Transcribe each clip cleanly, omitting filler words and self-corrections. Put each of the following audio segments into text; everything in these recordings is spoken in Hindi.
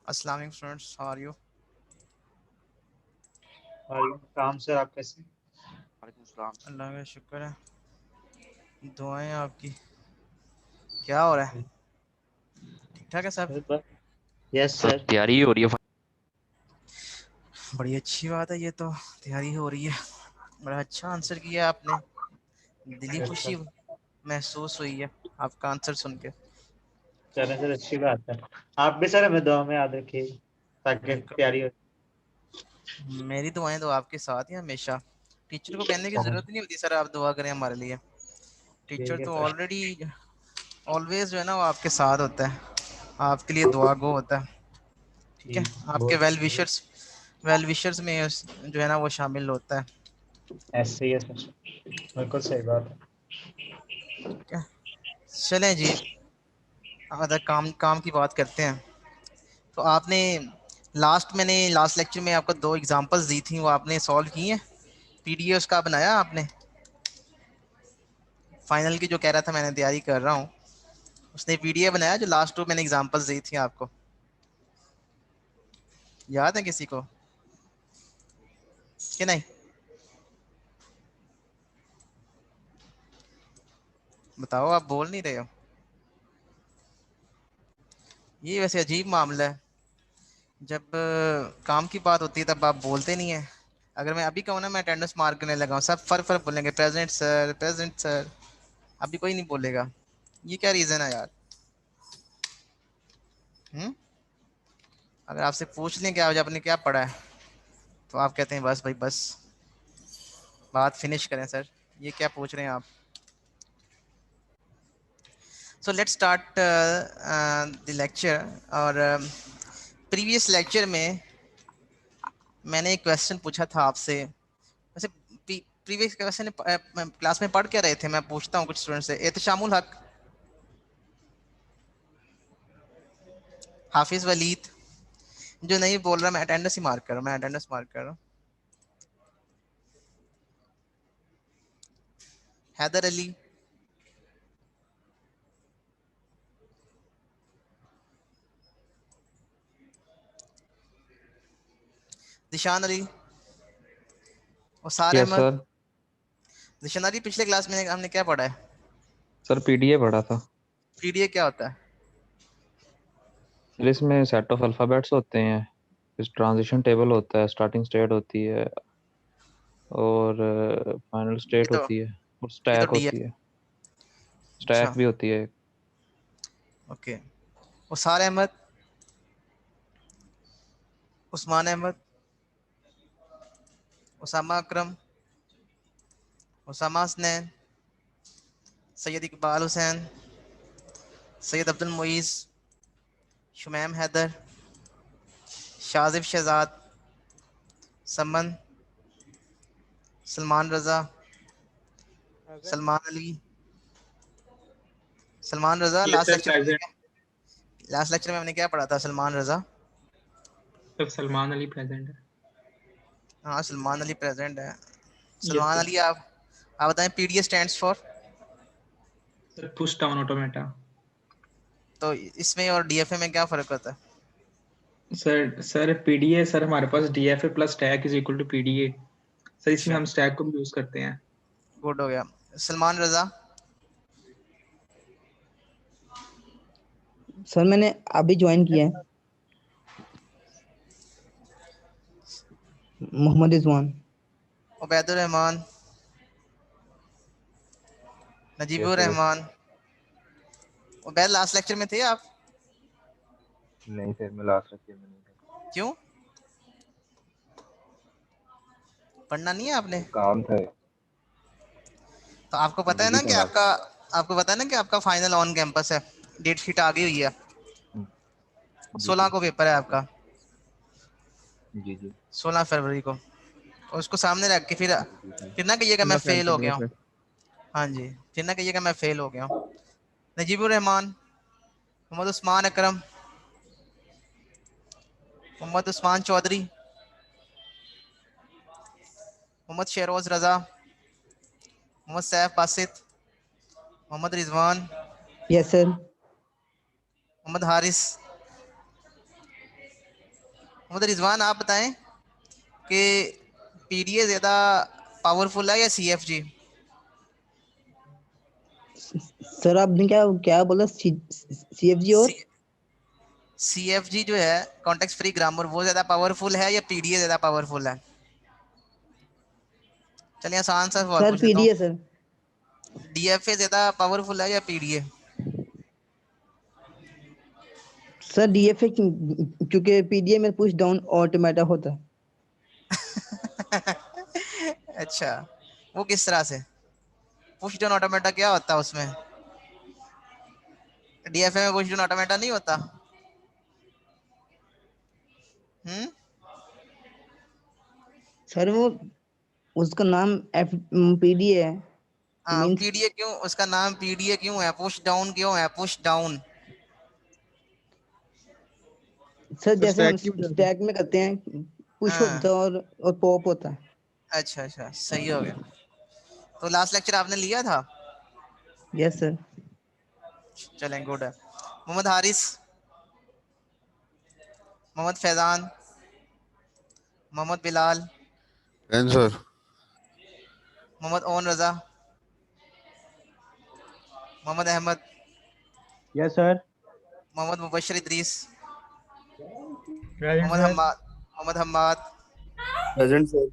अस्सलाम वालेकुम स्टूडेंट्स, हाउ आर यू? वालेकुम सलाम सर, आप कैसे? वालेकुम सलाम। अल्लाह का शुक्र है, दुआएं आपकी। क्या हो रहा है? ठीक ठाक है सब? सर बस यस सर सर। तैयारी हो रही है। बड़ी अच्छी बात है, ये तो तैयारी हो रही है। बड़ा अच्छा आंसर किया आपने, दिली यस खुशी सर। महसूस हुई है आपका आंसर सुन के। चलें सर, अच्छी बात है। आप भी सर हमें दुआ में याद रखिए ताकि बिल्कुल, तैयारी हो। मेरी दुआएं तो आपके साथ ही हमेशा। टीचर को कहने की जरूरत ही नहीं होती सर आप दुआ करें हमारे लिए। टीचर ठीक है तो सर। ऑलरेडी ऑलवेज जो है ना वो आपके साथ होता है, आपके लिए दुआ गो होता है। ठीक जी है, आपके बहुत वेल विशर्स में जो है ना वो शामिल होता है। ऐसे ही है सर, बिल्कुल सही बात है। ठीक है, चलें जी, अगर काम काम की बात करते हैं तो आपने मैंने लास्ट लेक्चर में आपको दो एग्जांपल्स दी थी, वो आपने सॉल्व की हैं? पीडीएफ का बनाया आपने? फाइनल की जो कह रहा था मैंने तैयारी कर रहा हूँ, उसने पीडीएफ बनाया जो लास्ट टू मैंने एग्जांपल्स दी थी आपको? याद है किसी को कि नहीं? बताओ, आप बोल नहीं रहे हो। ये वैसे अजीब मामला है, जब काम की बात होती है तब आप बोलते नहीं है। अगर मैं अभी कहूँ ना मैं अटेंडेंस मार्क करने लगा हूँ, सब फर फर बोलेंगे प्रेजेंट सर, प्रेजेंट सर। अभी कोई नहीं बोलेगा। ये क्या रीज़न है यार? हम्म अगर आपसे पूछ लें कि आज आपने क्या पढ़ा है, तो आप कहते हैं बस भाई बस, बात फिनिश करें सर। ये क्या पूछ रहे हैं आप? So let's start the lecture. और प्रीवियस लेक्चर में मैंने एक क्वेश्चन पूछा था आपसे। वैसे प्रीवियस क्वेश्चन क्लास में पढ़ क्या रहे थे, मैं पूछता हूँ कुछ स्टूडेंट से। एहतशामुल हक, हाफिज वलीद। जो नहीं बोल रहा मैं अटेंडेंस ही मार्क कर रहा हूँ, मैं अटेंडेंस मार्क कर रहा हूँ। हैदर अली, दिशान अली, उसार यस अहमद। सर। दिशान अली, पिछले क्लास में हमने क्या पढ़ा है? सर पीडीए पढ़ा था। पीडीए क्या होता है? सर इसमें सेट ऑफ अल्फ़ाबेट्स होते हैं, इस ट्रांजिशन टेबल होता है, स्टार्टिंग स्टेट होती है और फाइनल ये स्टेट तो होती है और ये तो स्टैक डी है। होती है। अच्छा, स्टैक भी होती है। Okay. Usar Ahmed, Usman Ahmed, Usama Akram, Usama Hasnain, Syed Iqbal Hussain, Syed Abdul Muiz, Shumaim Haider, Shazib Shahzad, Saman, Salman Raza, Salman Ali, Salman Raza. Yes sir, present. Last lecture में हमने क्या पढ़ा था? सलमान रज़ा। सर सलमान अली प्रेजेंट है। हाँ, सलमान अली प्रेजेंट है। Yes Salman sir. अली, आप बताएं PDA stands for. Sir pushdown automata. तो इसमें और डीएफए में क्या फ़र्क होता है? सर पीडीए, सर हमारे पास DFA plus stack is equal to PDA. Sir इसमें अच्छा, हम स्टैक को भी यूज करते हैं। गुड हो गया। सलमान रज़ा। सर मैंने अभी ज्वाइन किया है। Mohammad Rizwan. Ubaidur Rahman, yes Najibur sir. Rahman. Ubaid, last lecture में थे आप? नहीं सर, मैं लास्ट लेक्चर में नहीं था। क्यों? पढ़ना नहीं है आपने? काम था। तो आपको पता है बिजी ना था कि लास्ट। आपका फाइनल ऑन कैंपस है। डेट शीट आ गई हुई है, जी 16 जी को पेपर है आपका, जी जी 16 फरवरी को। और उसको सामने रख के जी सर। फिर ना कहिएगा मैं फिंगर फेल फ्रेंड हो फिंगर गया हूँ। फ्रेंड। हाँ जी, फिर ना कहिएगा मैं फेल हो गया हूँ। नजीबुर रहमान, मोहम्मद उस्मान अकरम, मोहम्मद उस्मान चौधरी, मोहम्मद शहरोज रजा, मोहम्मद सैफ बासित, मोहम्मद रिजवान, यस सर। मोहम्मद हारिस, मोहम्मद रिजवान आप बताएं कि पीडीए ज्यादा पावरफुल है या सीएफजी? सर आपने क्या क्या बोला, सीएफजी और सीएफजी जो है कॉन्टेक्स्ट फ्री ग्रामर, वो ज्यादा पावरफुल है या पीडीए ज्यादा पावरफुल है? चलिए आसान सा सवाल सर पूछ लेता हूँ, पीडीए सर। डीएफए ज्यादा पावरफुल है या पीडीए? सर डीएफए क्योंकि पीडीए में पुश डाउन ऑटोमेटा होता है। अच्छा, वो किस तरह से? पुश डाउन ऑटोमेटा क्या होता है उसमें? डीएफए में पुश डाउन ऑटोमेटा नहीं होता? हम्म। सर वो उसका नाम एफ पीडीए है, हाँ, मींस पीडीए क्यों उसका नाम पीडीए क्यों है? पुश डाउन क्यों है? Push down. सर तो जैसे हम स्टैक की वजह से। स्टैक में करते हैं, पुश हाँ, होता है और पॉप होता है। अच्छा अच्छा, सही हो गया। तो लास्ट लेक्चर आपने लिया था? Yes sir. चलें, गुड है। Mohammad Haris, Mohammad Faizan, Mohammad Bilal, answer. Mohammad Aun Raza, Mohammad Ahmed, yes sir. Mohammad Mubashar Idrees, present Mohammad sir. Hammad, Mohammad Hammad, present sir.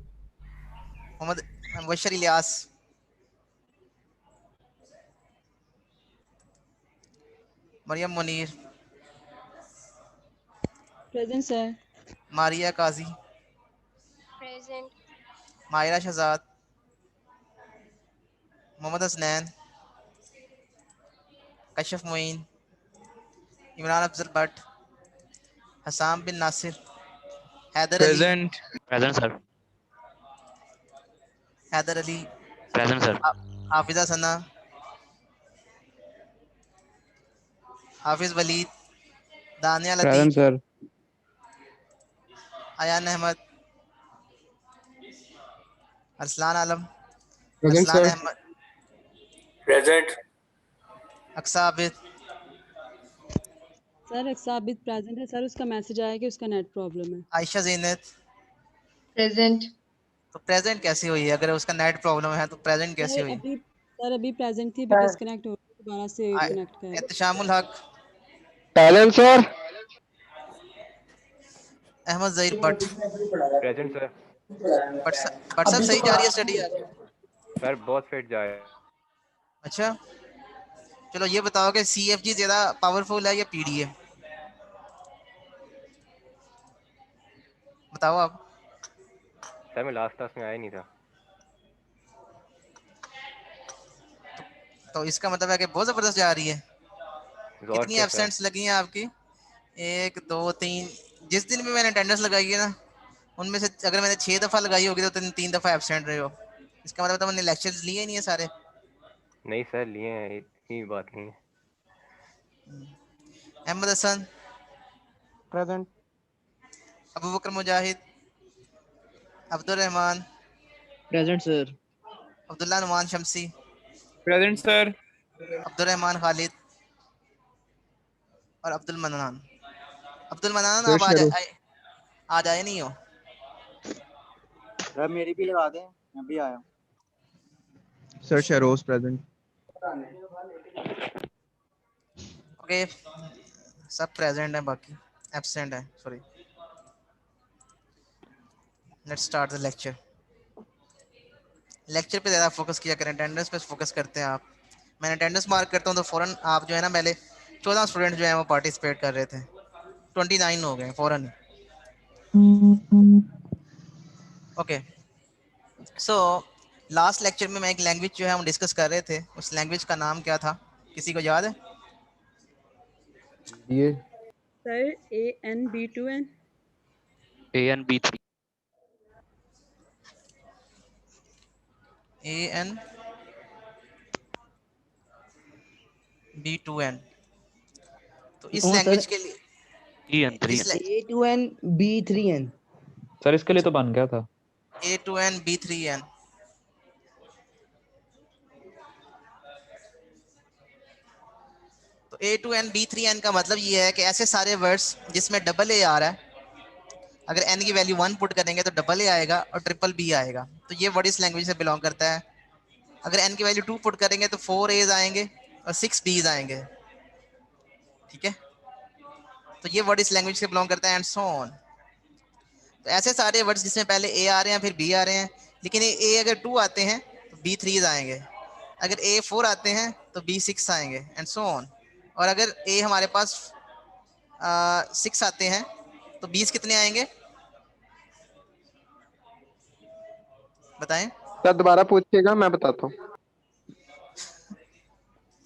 Mohammad Mubashar Ilyas, Maryam Munir, present sir. Maria Qazi, Present. Maira Shahzad, Mohammad Hasnain, Kashaf Moin, Imran Afzal Bhatt, Hasam bin Nasir, Haider Ali, present. Present sir. Haider Ali, present sir. Hafiza Sana, Hafiz Waleed, Dania present Latif, sir. Ayan Ahmad, Arsalan Alam, present Arsalan sir. Ahmed, present. Aqsa Abid, sir Sabit present है सर, उसका मैसेज आया कि उसका नेट प्रॉब्लम है। आयशा ज़ीनत। Present. तो प्रेजेंट कैसी हुई है? अगर उसका नेट प्रॉब्लम है तो प्रेजेंट कैसी हुई? सर अभी प्रेजेंट थी, अभी डिस्कनेक्ट हो गई, दोबारा से आ- कनेक्ट कर। Ehteshamul Haq, present sir. Ahmad Zaheer Bhatt. Present sir. Bhatt साहब सही जा रही है स्टडी आपकी? सर बहुत फिट जाए। अच्छा, चलो ये बताओ कि सीएफजी ज्यादा पावरफुल है या पीडीए? बताओ आप। सर मैं लास्ट क्लास में आया नहीं था। तो इसका मतलब है कि बहुत जबरदस्त जा रही है। और कितनी क्या सर? एब्सेंट्स लगी हैं आपकी? एक, दो, तीन। जिस दिन भी मैंने अटेंडेंस लगाई है ना, उनमें से अगर मैंने 6 दफा लगाई होगी तो तीन दफा एब्सेंट रहे हो। इसका मतलब मैंने लेक्चर्स लिए ही नहीं है सारे। नहीं सर लिए हैं, इतनी बात नहीं है। अहमद हसन, प्रेजेंट। अबू बकर मुजाहिद, अब्दुल रहमान, प्रेजेंट सर। अब्दुल्ला नुमान शमसी, प्रेजेंट सर। अब्दुल रहमान खालिद और Abdul mannan. Abdul mannan sir आप शेरो। आज आए नहीं हो? सर मेरी भी लगा दें, मैं भी आया हूँ। Sir Sheroz present. ओके, सब प्रेजेंट है, बाकी एब्सेंट है, sorry. Let's start the lecture. लेक्चर पे ज़्यादा फोकस किया करें, अटेंडेंस पे फोकस करते हैं आप। मैं अटेंडेंस मार्क करता हूँ तो फ़ौरन आप जो है ना, पहले 14 स्टूडेंट जो है वो पार्टिसिपेट कर रहे थे, 29 हो गए फ़ौरन। ओके, सो लास्ट लेक्चर में मैं एक लैंग्वेज जो है हम डिस्कस कर रहे थे, उस लैंग्वेज का नाम क्या था? किसी को याद है? ये सर ANB2N। ANB3। ANB2N। तो इस नो सर, लैंग्वेज के लिए EN3। इस A2N B3N। सर इसके लिए तो बन गया था। A2N B3N। तो A2N B3N का मतलब ये है कि ऐसे सारे वर्ड्स जिसमें डबल ए आ रहा है अगर n की वैल्यू 1 पुट करेंगे तो डबल ए आएगा और ट्रिपल बी आएगा, तो ये वर्ड इस लैंग्वेज से बिलोंग करता है। अगर n की वैल्यू 2 पुट करेंगे तो 4 एज आएंगे और 6 बीज आएंगे, ठीक है। तो ये वर्ड इस लैंग्वेज से बिलोंग करता है एंड सो ऑन। तो ऐसे सारे वर्ड्स जिसमें पहले ए आ रहे हैं फिर बी आ रहे हैं, लेकिन ए अगर 2 आते हैं तो बी 3 आएंगे, अगर ए 4 आते हैं तो बी 6 आएंगे एंड सो ऑन। और अगर ए हमारे पास 6 आते हैं तो बीस कितने आएंगे बताएं। सर दोबारा पूछिएगा, मैं बताता हूँ।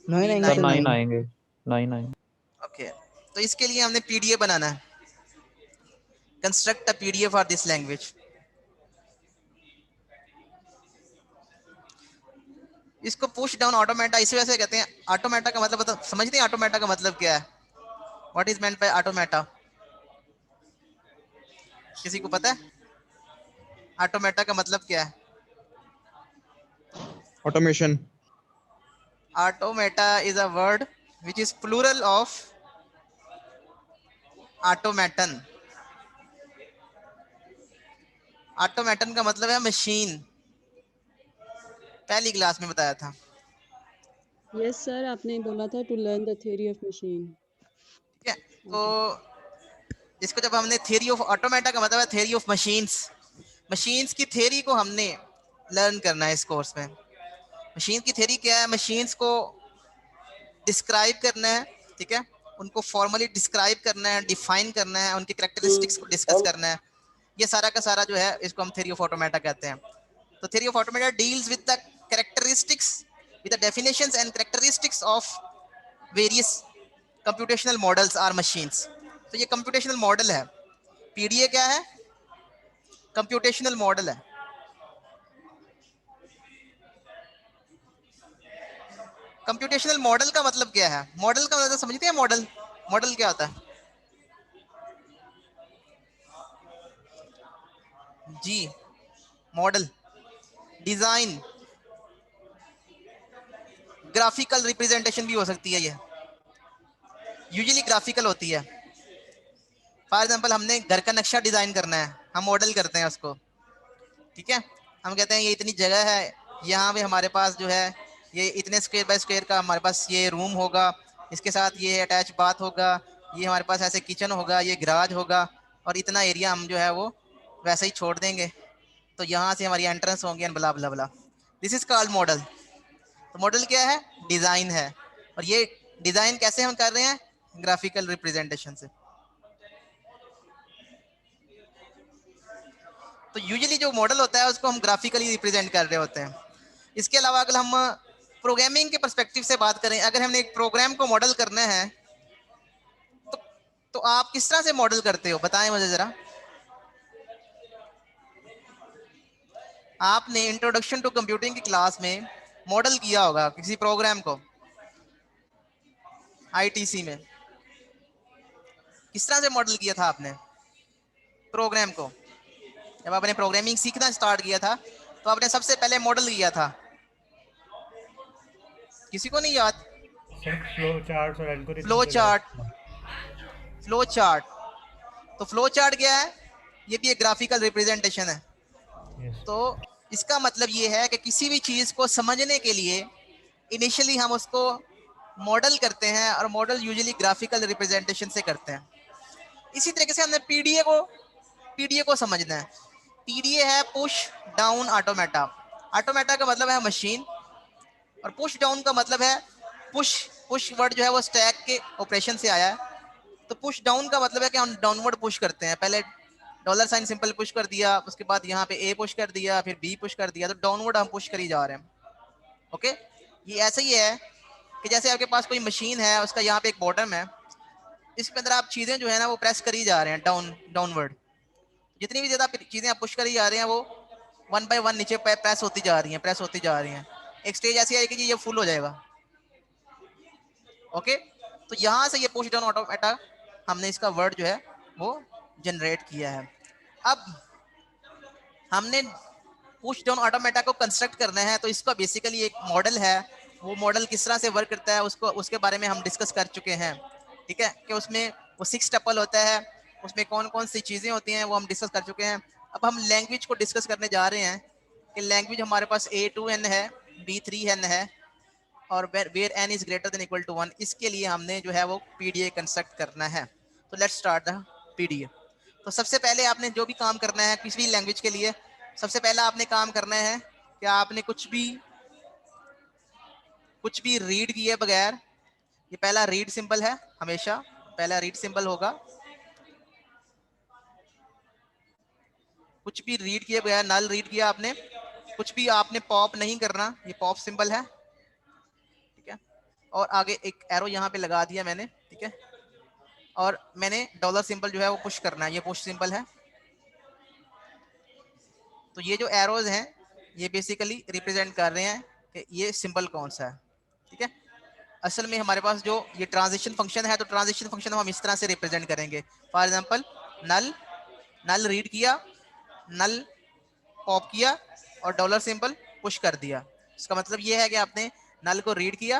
9 आएंगे सर, 9 9। आएंगे, 9 आएंगे। ओके, तो इसके लिए हमने पीडीए बनाना है, construct a PDA for this language. इसको पुश डाउन ऑटोमेटा इसी वजह से कहते हैं। ऑटोमेटा का मतलब समझते हैं ऑटोमेटा का मतलब क्या है? What is meant by automata? किसी को पता है ऑटोमेटा का मतलब क्या है? Automation. Automata is a word which is plural of automaton. Automaton का मतलब है मशीन, पहली क्लास में बताया था। यस सर, आपने बोला था to learn the theory of machine. ठीक है, तो इसको जब हमने थ्योरी ऑफ ऑटोमेटा का मतलब है थ्योरी ऑफ मशीन्स, मशीन्स की थ्योरी को हमने लर्न करना है इस कोर्स में। मशीन की थ्योरी क्या है? मशीन्स को डिस्क्राइब करना है, ठीक है, उनको फॉर्मली डिस्क्राइब करना है, डिफाइन करना है, उनकी कैरेक्टरिस्टिक्स को डिस्कस करना है। ये सारा का सारा जो है इसको हम थ्योरी ऑफ ऑटोमेटा कहते हैं। तो theory of automata deals with the characteristics, with the definitions and characteristics of various computational models or machines. तो ये कंप्यूटेशनल मॉडल है। पीडीए क्या है? कंप्यूटेशनल मॉडल है। कंप्यूटेशनल मॉडल का मतलब क्या है? मॉडल का मतलब समझते हैं? मॉडल, मॉडल क्या होता है जी? मॉडल डिजाइन, ग्राफिकल रिप्रेजेंटेशन भी हो सकती है। ये यूजुअली ग्राफिकल होती है। फॉर एग्जांपल हमने घर का नक्शा डिजाइन करना है, हम मॉडल करते हैं उसको, ठीक है। हम कहते हैं ये इतनी जगह है, यहाँ पे हमारे पास जो है ये इतने स्क्वायर बाय स्क्वायर का हमारे पास ये रूम होगा, इसके साथ ये अटैच बाथ होगा, ये हमारे पास ऐसे किचन होगा, ये गराज होगा, और इतना एरिया हम जो है वो वैसे ही छोड़ देंगे, तो यहाँ से हमारी एंट्रेंस होंगी and blah blah blah. This is called model. तो मॉडल क्या है? डिज़ाइन है। और ये डिज़ाइन कैसे हम कर रहे हैं? ग्राफिकल रिप्रेजेंटेशन से। तो यूजुअली जो मॉडल होता है उसको हम ग्राफिकली रिप्रेजेंट कर रहे होते हैं। इसके अलावा अगर हम प्रोग्रामिंग के पर्सपेक्टिव से बात करें, अगर हमने एक प्रोग्राम को मॉडल करना है तो आप किस तरह से मॉडल करते हो बताएं मुझे जरा। आपने इंट्रोडक्शन टू कंप्यूटिंग की क्लास में मॉडल किया होगा किसी प्रोग्राम को, आईटीसी में। किस तरह से मॉडल किया था आपने प्रोग्राम को? जब आपने प्रोग्रामिंग सीखना स्टार्ट किया था तो आपने सबसे पहले मॉडल किया था, किसी को नहीं याद? फ्लो चार्ट और algorithm. Flow chart, flow chart. तो फ्लो चार्ट क्या है? ये भी एक ग्राफिकल रिप्रेजेंटेशन है। तो इसका मतलब ये है कि किसी भी चीज़ को समझने के लिए इनिशियली हम उसको मॉडल करते हैं, और मॉडल यूजुअली ग्राफिकल रिप्रेजेंटेशन से करते हैं। इसी तरीके से हमने पीडीए को समझना है। पीडीए है पुश डाउन ऑटोमेटा। ऑटोमेटा का मतलब है मशीन, और पुश डाउन का मतलब है पुश वर्ड जो है वो स्टैक के ऑपरेशन से आया है। तो पुश डाउन का मतलब है कि हम डाउनवर्ड पुश करते हैं। पहले $साइन सिंपल पुश कर दिया, उसके बाद यहाँ पे ए पुश कर दिया, फिर बी पुश कर दिया, तो डाउनवर्ड हम पुश करी जा रहे हैं। ओके, ये ऐसा ही है कि जैसे आपके पास कोई मशीन है, उसका यहाँ पे एक बॉटम है, इसके अंदर आप चीज़ें जो है ना वो प्रेस करी जा रहे हैं डाउनवर्ड। जितनी भी ज़्यादा चीज़ें आप पुश करी जा रहे हैं वो 1 बाय 1 नीचे प्रेस होती जा रही हैं। एक स्टेज ऐसी आएगी कि ये फुल हो जाएगा। ओके, तो यहाँ से ये पुश डाउन ऑटोमेटा हमने इसका वर्ड जो है वो जनरेट किया है। अब हमने पुश डाउन ऑटोमेटा को कंस्ट्रक्ट करना है, तो इसका बेसिकली एक मॉडल है। वो मॉडल किस तरह से वर्क करता है उसके बारे में हम डिस्कस कर चुके हैं, ठीक है, कि उसमें वो 6 टपल होता है, उसमें कौन कौन सी चीजें होती हैं वो हम डिस्कस कर चुके हैं। अब हम लैंग्वेज को डिस्कस करने जा रहे हैं कि लैंग्वेज हमारे पास A2n है, B3n है और where n is greater than equal to 1, इसके लिए हमने जो है वो PDA कंस्ट्रक्ट करना है। तो लेट्स स्टार्ट द PDA। तो सबसे पहले आपने जो भी काम करना है किसी भी लैंग्वेज के लिए, सबसे पहला आपने काम करना है कि आपने कुछ भी रीड किए बगैर, ये पहला रीड सिंबल है, हमेशा पहला रीड सिंबल होगा। कुछ भी रीड किए बगैर, नल रीड किया आपने, कुछ भी आपने पॉप नहीं करना, ये पॉप सिंबल है, ठीक है। और आगे एक एरो यहाँ पे लगा दिया मैंने, ठीक है। और मैंने डॉलर सिंबल जो है वो पुश करना है, ये पुश सिंबल है। तो ये जो एरोज हैं ये बेसिकली रिप्रेजेंट कर रहे हैं कि ये सिंबल कौन सा है, ठीक है। असल में हमारे पास जो ये ट्रांजिशन फंक्शन है, तो ट्रांजिशन फंक्शन हम इस तरह से रिप्रेजेंट करेंगे। फॉर एग्जांपल नल रीड किया, नल पॉप किया और डॉलर सिंबल पुश कर दिया। इसका मतलब ये है कि आपने नल को रीड किया,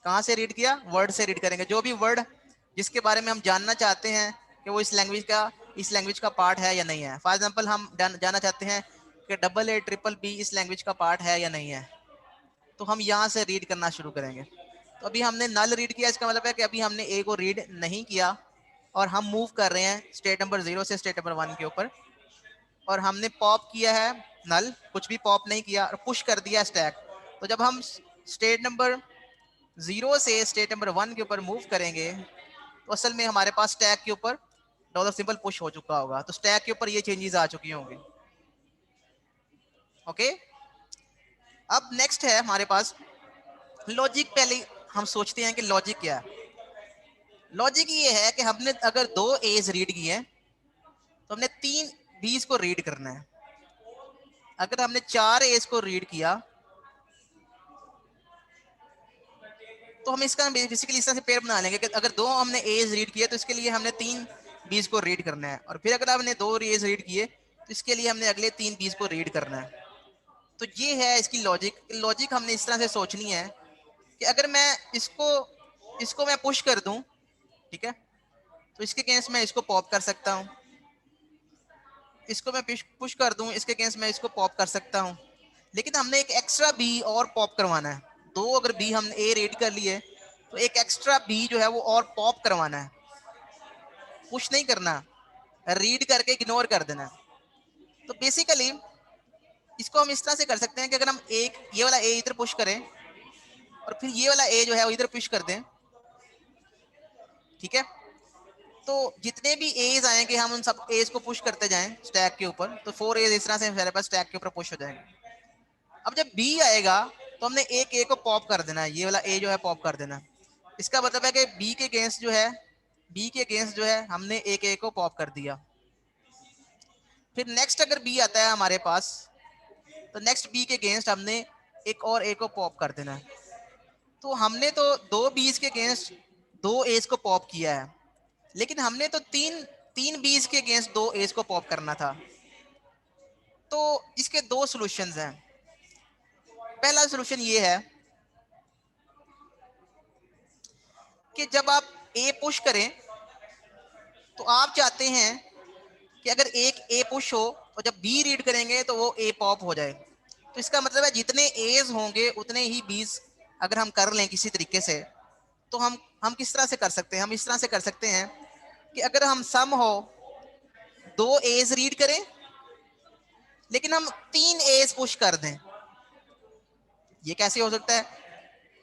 कहाँ से रीड किया, वर्ड से रीड करेंगे। जो भी वर्ड जिसके बारे में हम जानना चाहते हैं कि वो इस लैंग्वेज का पार्ट है या नहीं है। फॉर एग्जांपल हम जानना चाहते हैं कि AA BBB इस लैंग्वेज का पार्ट है या नहीं है, तो हम यहाँ से रीड करना शुरू करेंगे। तो अभी हमने नल रीड किया, इसका मतलब है कि अभी हमने A को रीड नहीं किया और हम मूव कर रहे हैं स्टेट नंबर 0 से स्टेट नंबर 1 के ऊपर। और हमने पॉप किया है नल, कुछ भी पॉप नहीं किया, और पुश कर दिया स्टैक। तो जब हम स्टेट नंबर 0 से स्टेट नंबर 1 के ऊपर मूव करेंगे तो असल में हमारे पास स्टैक के ऊपर डॉलर सिंबल पुश हो चुका होगा, तो स्टैक के ऊपर ये चेंजेस आ चुकी होंगी। ओके, अब नेक्स्ट है हमारे पास लॉजिक। पहले हम सोचते हैं कि लॉजिक क्या है। लॉजिक ये है कि हमने अगर 2 A's रीड किए तो हमने 3 B's को रीड करना है। अगर हमने 4 A's को रीड किया तो हम इसका बेसिकली इस तरह से पेयर बना लेंगे कि अगर 2 हमने A's रीड किए तो इसके लिए हमने 3 B's को रीड करना है, और फिर अगर हमने 2 A's रीड किए तो इसके लिए हमने अगले 3 B's को रीड करना है। तो ये है इसकी लॉजिक हमने इस तरह से सोचनी है कि अगर मैं इसको मैं पुश कर दूं, ठीक है, तो इसके केस में इसको पॉप कर सकता हूं। इसको मैं पुश कर दूं, इसके केस में इसको पॉप कर सकता हूं। लेकिन हमने एक एक्स्ट्रा बी और पॉप करवाना है। 2 अगर बी हमने ए रीड कर लिए तो एक एक्स्ट्रा बी जो है वो और पॉप करवाना है, पुश नहीं करना, रीड करके इग्नोर कर देना है। तो बेसिकली इसको हम इस तरह से कर सकते हैं कि अगर हम ये वाला ए इधर पुश करें और फिर ये वाला ए जो है वो इधर पुश कर दें, ठीक है, तो जितने भी एज आएंगे हम उन सब एज को पुश करते जाएं स्टैक के ऊपर, तो 4 एज इस तरह से हमारे पास स्टैक के ऊपर पुश हो जाएंगे। अब जब बी आएगा तो हमने एक ए को पॉप कर देना है, ये वाला ए जो है पॉप कर देना है। इसका मतलब है कि बी के अगेंस्ट जो है हमने एक ए को पॉप कर दिया। फिर नेक्स्ट अगर बी आता है हमारे पास तो नेक्स्ट बी के अगेंस्ट हमने एक और ए को पॉप कर देना है। तो हमने तो 2 बीज के अगेंस्ट 2 एज को पॉप किया है, लेकिन हमने तो तीन बीज के अगेंस्ट 2 एज को पॉप करना था। तो इसके 2 सॉल्यूशंस हैं। पहला सॉल्यूशन ये है कि जब आप ए पुश करें तो आप चाहते हैं कि अगर एक ए पुश हो और जब बी रीड करेंगे तो वो ए पॉप हो जाए। तो इसका मतलब है जितने एज होंगे उतने ही बीज अगर हम कर लें किसी तरीके से, तो हम किस तरह से कर सकते हैं, हम इस तरह से कर सकते हैं कि अगर हम सम हो 2 एज रीड करें लेकिन हम 3 एज पुश कर दें। ये कैसे हो सकता है?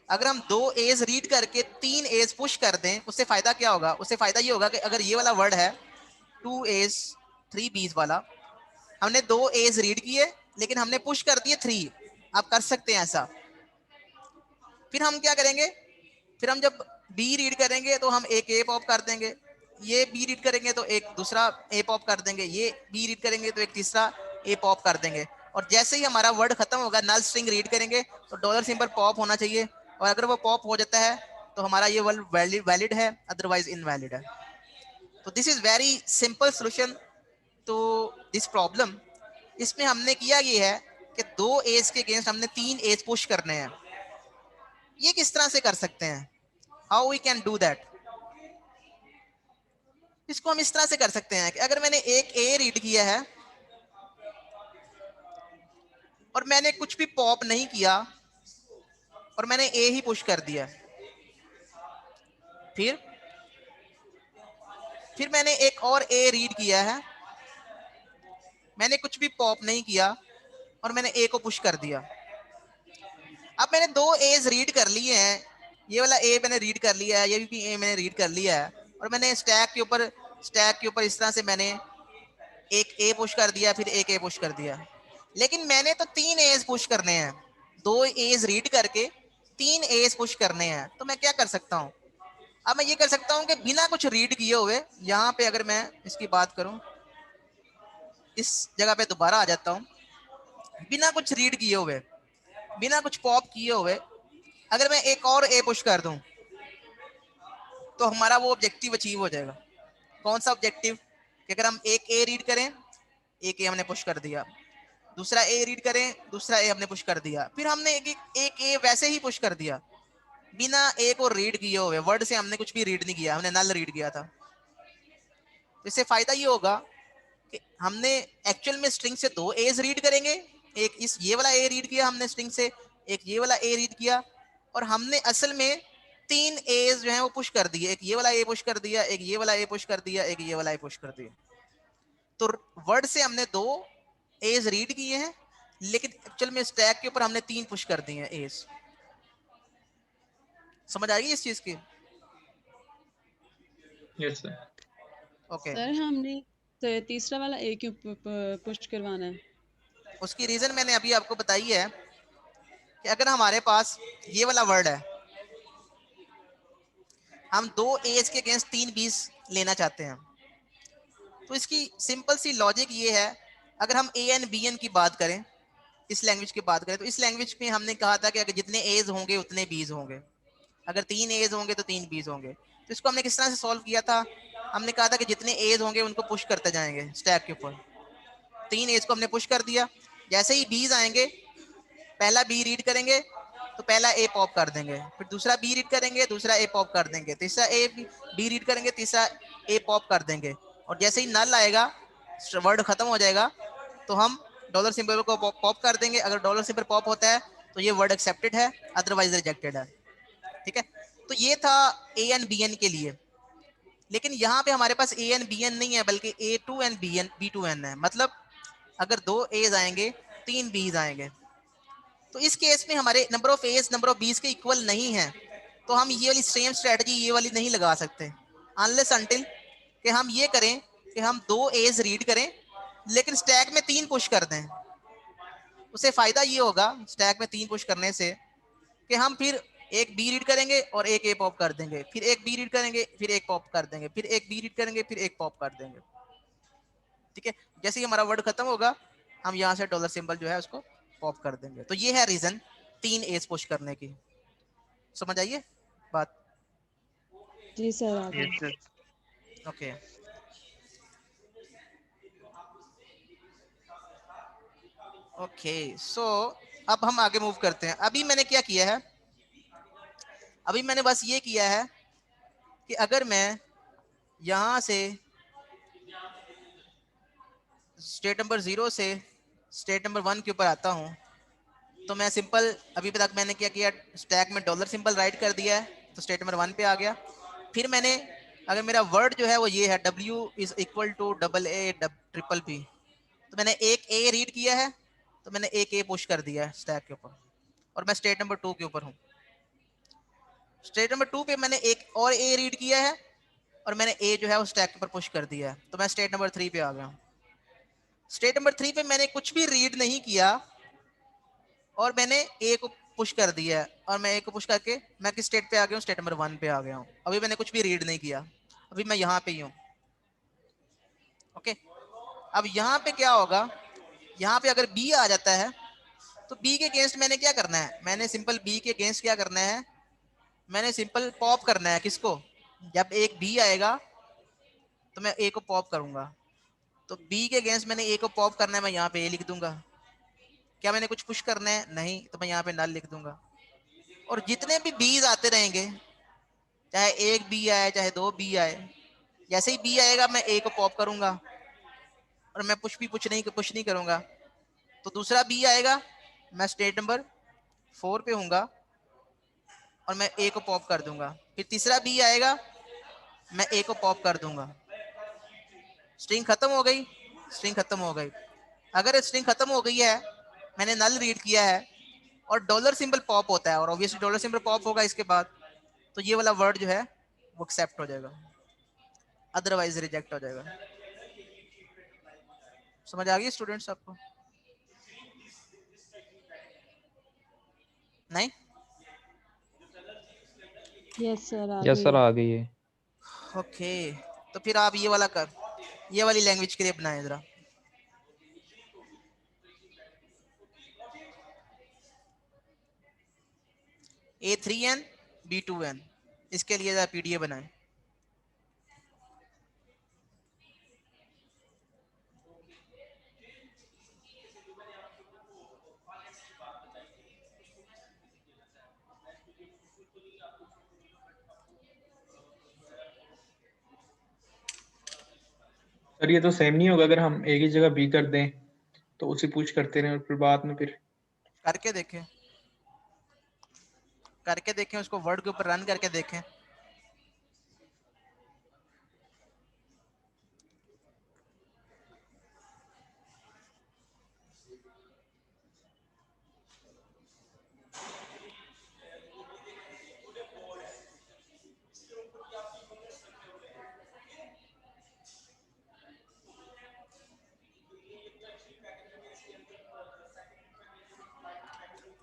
अगर हम 2 एज रीड करके 3 एज पुश कर दें, उससे फायदा क्या होगा? उससे फायदा ये होगा कि अगर ये वाला वर्ड है 2 एज 3 बीज वाला, हमने 2 एज रीड किए लेकिन हमने पुश कर दिए 3। आप कर सकते हैं ऐसा। फिर हम क्या करेंगे, फिर हम जब बी रीड करेंगे तो हम एक ए पॉप कर देंगे, ये बी रीड करेंगे तो एक दूसरा ए पॉप कर देंगे, ये बी रीड करेंगे तो एक तीसरा ए पॉप कर देंगे। और जैसे ही हमारा वर्ड खत्म होगा, नल स्ट्रिंग रीड करेंगे तो डॉलर सिंबल पॉप होना चाहिए, और अगर वो पॉप हो जाता है तो हमारा ये वर्ड वैलिड है, अदरवाइज इनवैलिड है। तो this is very simple solution to this problem. इसमें हमने किया ये है कि 2 एज के अगेंस्ट हमने 3 एज पुश करने हैं। ये किस तरह से कर सकते हैं? How we can do that? इसको हम इस तरह से कर सकते हैं कि अगर मैंने एक ए रीड किया है और मैंने कुछ भी पॉप नहीं किया और मैंने ए ही पुश कर दिया, फिर मैंने एक और ए रीड किया है, मैंने कुछ भी पॉप नहीं किया और मैंने ए को पुश कर दिया। अब मैंने दो एज रीड कर लिए हैं, ये वाला ए मैंने रीड कर लिया है, ये भी ए मैंने रीड कर लिया है, और मैंने स्टैक के ऊपर इस तरह से मैंने एक ए पुश कर दिया, फिर एक ए पुश कर दिया। लेकिन मैंने तो 3 एज पुश करने हैं, 2 एज रीड करके 3 एज पुश करने हैं। तो मैं क्या कर सकता हूँ? अब मैं ये कर सकता हूँ कि बिना कुछ रीड किए हुए, यहाँ पे अगर मैं इसकी बात करूँ, इस जगह पे दोबारा आ जाता हूँ, बिना कुछ रीड किए हुए, बिना कुछ पॉप किए हुए अगर मैं एक और ए पुश कर दूं तो हमारा वो ऑब्जेक्टिव अचीव हो जाएगा। कौन सा ऑब्जेक्टिव? कि अगर हम एक ए रीड करें, एक ए हमने पुश कर दिया, दूसरा ए रीड करें, दूसरा ए हमने पुश कर दिया, फिर हमने एक ए वैसे ही पुश कर दिया बिना ए को रीड किए हुए, वर्ड से हमने कुछ भी रीड नहीं किया, हमने नल रीड किया था। इससे फायदा ये होगा कि हमने एक्चुअल में स्ट्रिंग से 2 एज रीड करेंगे, एक ये वाला ए रीड किया हमने स्ट्रिंग से, एक ये वाला ए रीड किया, और हमने असल में 3 एज जो है वो पुश कर दिए, एक ये वाला ए पुश कर दिया, एक ये वाला ए पुश कर दिया, एक ये वाला ए पुश कर दिया। तो वर्ड से हमने 2 एज रीड किए हैं, लेकिन एक्चुअल में स्टैक के ऊपर हमने 3 पुश कर दिए हैं एज। समझ आएगी इस चीज की? Yes sir. ओके। सर हमने तो तीसरा वाला ए क्यों पुश करवाना है? उसकी रीजन मैंने अभी आपको बताई है कि अगर हमारे पास ये वाला वर्ड है, हम 2 एज के अगेंस्ट 3 बीज लेना चाहते हैं, तो इसकी सिंपल सी लॉजिक ये है, अगर हम ए एन बी एन की बात करें, इस लैंग्वेज की बात करें, तो इस लैंग्वेज में हमने कहा था कि अगर जितने एज होंगे उतने बीज होंगे, अगर 3 एज होंगे तो 3 बीज होंगे। तो इसको हमने किस तरह से सॉल्व किया था? हमने कहा था कि जितने एज होंगे उनको पुश करते जाएंगे स्टैक के ऊपर। 3 एज को हमने पुश कर दिया, जैसे ही बीज आएंगे, पहला बी रीड करेंगे तो पहला ए पॉप कर देंगे, फिर दूसरा बी रीड करेंगे, दूसरा ए पॉप कर देंगे, तीसरा ए बी रीड करेंगे, तीसरा ए पॉप कर देंगे, और जैसे ही नल आएगा, वर्ड खत्म हो जाएगा, तो हम डॉलर सिंबल को पॉप कर देंगे। अगर डॉलर सिंबल पॉप होता है तो ये वर्ड एक्सेप्टेड है, अदरवाइज रिजेक्टेड है। ठीक है, तो ये था ए एन बी एन के लिए। लेकिन यहाँ पे हमारे पास ए एन बी एन नहीं है, बल्कि A two N B N B two N है। मतलब अगर 2 एज आएंगे 3 बीज आएंगे, तो इस केस में हमारे number of a's number of b's के इक्वल नहीं है, तो हम ये वाली सेम स्ट्रेटजी ये वाली नहीं लगा सकते, अनलेस अनटिल कि हम ये करें कि हम 2 एज रीड करें लेकिन स्टैक में 3 पुश कर दें। उससे फायदा ये होगा स्टैक में 3 पुश करने से कि हम फिर एक बी रीड करेंगे और एक ए पॉप कर देंगे, फिर एक बी रीड करेंगे, फिर एक पॉप कर देंगे, फिर एक बी रीड करेंगे, फिर एक पॉप कर देंगे। ठीक है, जैसे ही हमारा वर्ड खत्म होगा, हम यहाँ से डॉलर सिंबल जो है उसको पॉप कर देंगे। तो ये है रीजन 3 एज पुश करने की। समझ आइए बात? जी सर, आगे। Yes sir. ओके, ओके, सो अब हम आगे मूव करते हैं। अभी मैंने क्या किया है? अभी मैंने बस ये किया है कि अगर मैं यहाँ से स्टेट नंबर 0 से स्टेट नंबर 1 के ऊपर आता हूँ, तो मैं सिंपल अभी तक मैंने क्या किया, स्टैक में डॉलर सिंबल राइट कर दिया है, तो स्टेट नंबर 1 पे आ गया। फिर मैंने, अगर मेरा वर्ड जो है वो ये है W is equal to double a triple P, तो मैंने एक ए रीड किया है, तो मैंने एक ए पुश कर दिया है स्टैक के ऊपर, और मैं स्टेट नंबर 2 के ऊपर हूँ। स्टेट नंबर 2 पे मैंने एक और ए रीड किया है और मैंने ए जो है वो स्टैक के ऊपर पुश कर दिया है, तो मैं स्टेट नंबर 3 पे आ गया हूँ। स्टेट नंबर 3 पे मैंने कुछ भी रीड नहीं किया और मैंने ए को पुश कर दिया है, और मैं ए को पुश करके मैं किस स्टेट पे आ गया हूँ? स्टेट नंबर 1 पे आ गया हूँ। अभी मैंने कुछ भी रीड नहीं किया, अभी मैं यहाँ पे ही हूँ। ओके, अब यहाँ पे क्या होगा? यहाँ पे अगर बी आ जाता है तो बी के अगेंस्ट मैंने क्या करना है? मैंने सिंपल बी के अगेंस्ट क्या करना है? मैंने सिंपल पॉप करना है। किसको? जब एक बी आएगा तो मैं ए को पॉप करूंगा, तो बी के अगेंस्ट मैंने ए को पॉप करना है, मैं यहाँ पे ए लिख दूंगा। क्या मैंने कुछ पुश करना है? नहीं, तो मैं यहाँ पे नल लिख दूंगा। और जितने भी बीज आते रहेंगे, चाहे एक बी आए चाहे 2 बी आए, जैसे ही बी आएगा मैं ए को पॉप करूंगा और मैं पुश नहीं करूंगा। तो दूसरा बी आएगा, मैं स्टेट नंबर 4 पे हूंगा और मैं ए को पॉप कर दूंगा। फिर तीसरा बी आएगा, मैं ए को पॉप कर दूंगा। स्ट्रिंग खत्म हो गई, स्ट्रिंग खत्म हो गई। अगर स्ट्रिंग खत्म हो गई है, मैंने नल रीड किया है और डॉलर सिंबल पॉप होता है और ऑब्वियसली डॉलर सिंबल पॉप होगा इसके बाद, तो ये वाला वर्ड जो है वो एक्सेप्ट हो जाएगा, अदरवाइज रिजेक्ट हो जाएगा। समझ आ गई स्टूडेंट्स आपको? नहीं? यस सर आ यस गई सर है। आ गई है। ओके, तो फिर आप ये वाली लैंग्वेज के लिए बनाएं जरा। A3n B2n, इसके लिए जरा पीडीए बनाएं। सर ये तो सेम नहीं होगा अगर हम एक ही जगह बी कर दें तो उसे पुश करते रहें और फिर बाद में फिर करके देखें उसको, वर्ड के ऊपर रन करके देखें।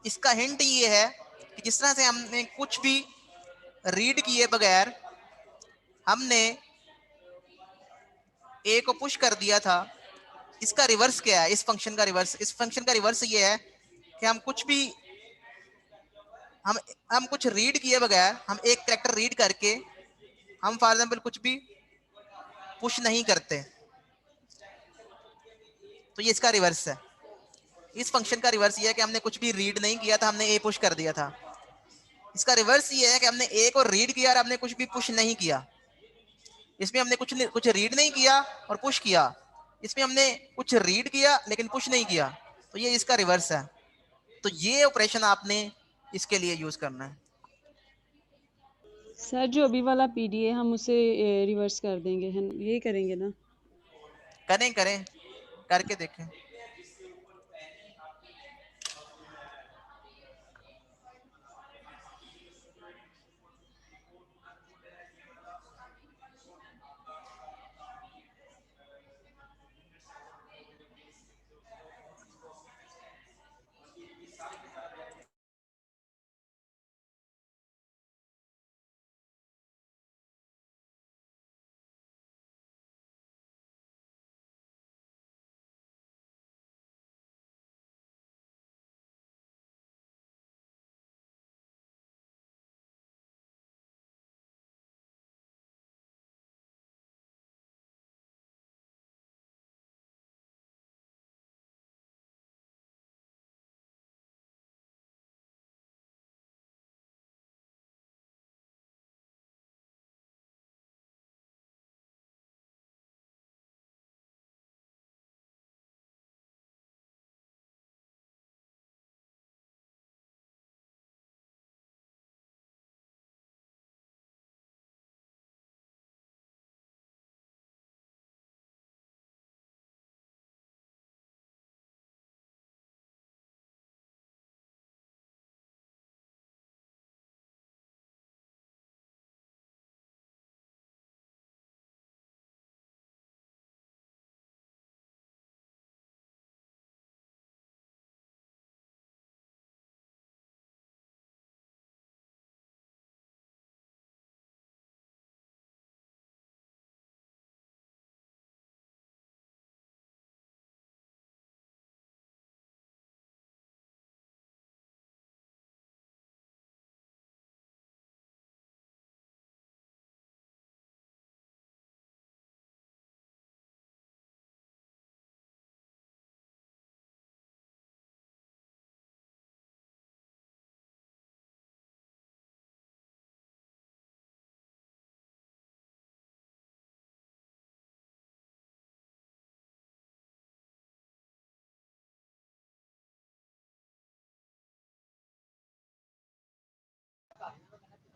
इसका हिंट ये है कि जिस तरह से हमने कुछ भी रीड किए बगैर हमने ए को पुश कर दिया था, इसका रिवर्स क्या है? इस फंक्शन का रिवर्स ये है कि हम कुछ रीड किए बगैर, हम एक कैरेक्टर रीड करके हम फॉर एग्जांपल कुछ भी पुश नहीं करते, तो ये इसका रिवर्स है। इस फंक्शन का रिवर्स ये है कि हमने कुछ भी रीड नहीं किया था, हमने ए पुश कर दिया था। इसका रिवर्स ये है कि हमने ए को रीड किया और हमने कुछ भी पुश नहीं किया। इसमें हमने कुछ रीड नहीं किया और पुश किया, इसमें हमने कुछ रीड किया लेकिन पुश नहीं किया, तो ये इसका रिवर्स है। तो ये ऑपरेशन आपने इसके लिए यूज करना है। सर जो अभी वाला पीडीए हम उसे रिवर्स कर देंगे, है यही करेंगे ना? करें करके देखें।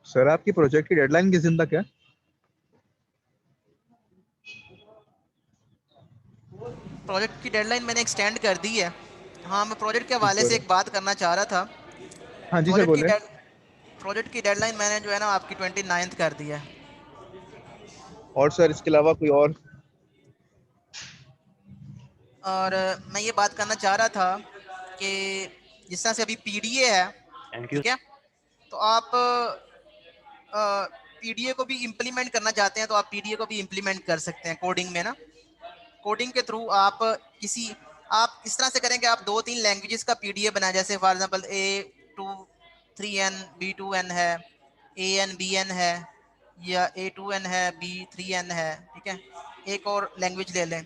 सर आपकी प्रोजेक्ट की डेडलाइन किस दिन तक है? प्रोजेक्ट की डेडलाइन मैंने एक्सटेंड कर दी है। हाँ, मैं प्रोजेक्ट के हवाले से एक बात करना चाह रहा था। हाँ जी सर बोले। प्रोजेक्ट की डेडलाइन मैंने जो है ना आपकी 29th कर दी है। और सर इसके अलावा कोई और मैं ये बात करना चाह रहा था कि जिस तरह से अभी पीडीए है, ठीक है, तो आप पीडीए को भी इम्प्लीमेंट करना चाहते हैं तो आप पीडीए को भी इम्प्लीमेंट कर सकते हैं कोडिंग में ना। कोडिंग के थ्रू आप इस तरह से करेंगे, आप 2-3 लैंग्वेजेस का पीडीए बनाए, जैसे फॉर एग्जांपल A23N B2N है, ANBN है, या A2N है B3N है, ठीक है, एक और लैंग्वेज ले लें।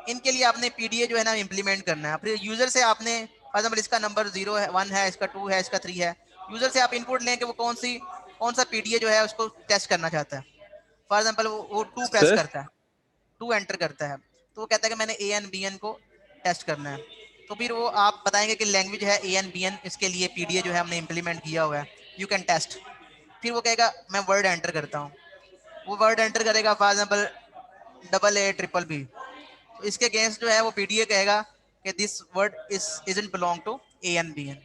इनके लिए आपने पीडीए जो है ना इम्प्लीमेंट करना है। फिर यूजर से आपने फॉर एग्जांपल इसका नंबर 0 है, 1 है, इसका 2 है, इसका 3 है, यूजर से आप इनपुट लें कि वो कौन सा पीडीए जो है उसको टेस्ट करना चाहता है। फॉर एग्जांपल वो 2 प्रेस सर करता है, 2 एंटर करता है, तो वो कहता है कि मैंने ANBN को टेस्ट करना है। तो फिर वो आप बताएंगे कि लैंग्वेज है ANBN, इसके लिए पीडीए जो है हमने इम्प्लीमेंट किया हुआ है, यू कैन टेस्ट। फिर वो कहेगा मैं वर्ड एंटर करता हूँ, वो वर्ड एंटर करेगा फॉर एग्जांपल AA BBB, तो इसके अगेंस्ट जो है वो पीडीए कहेगा कि this word isn't belong to ANBN।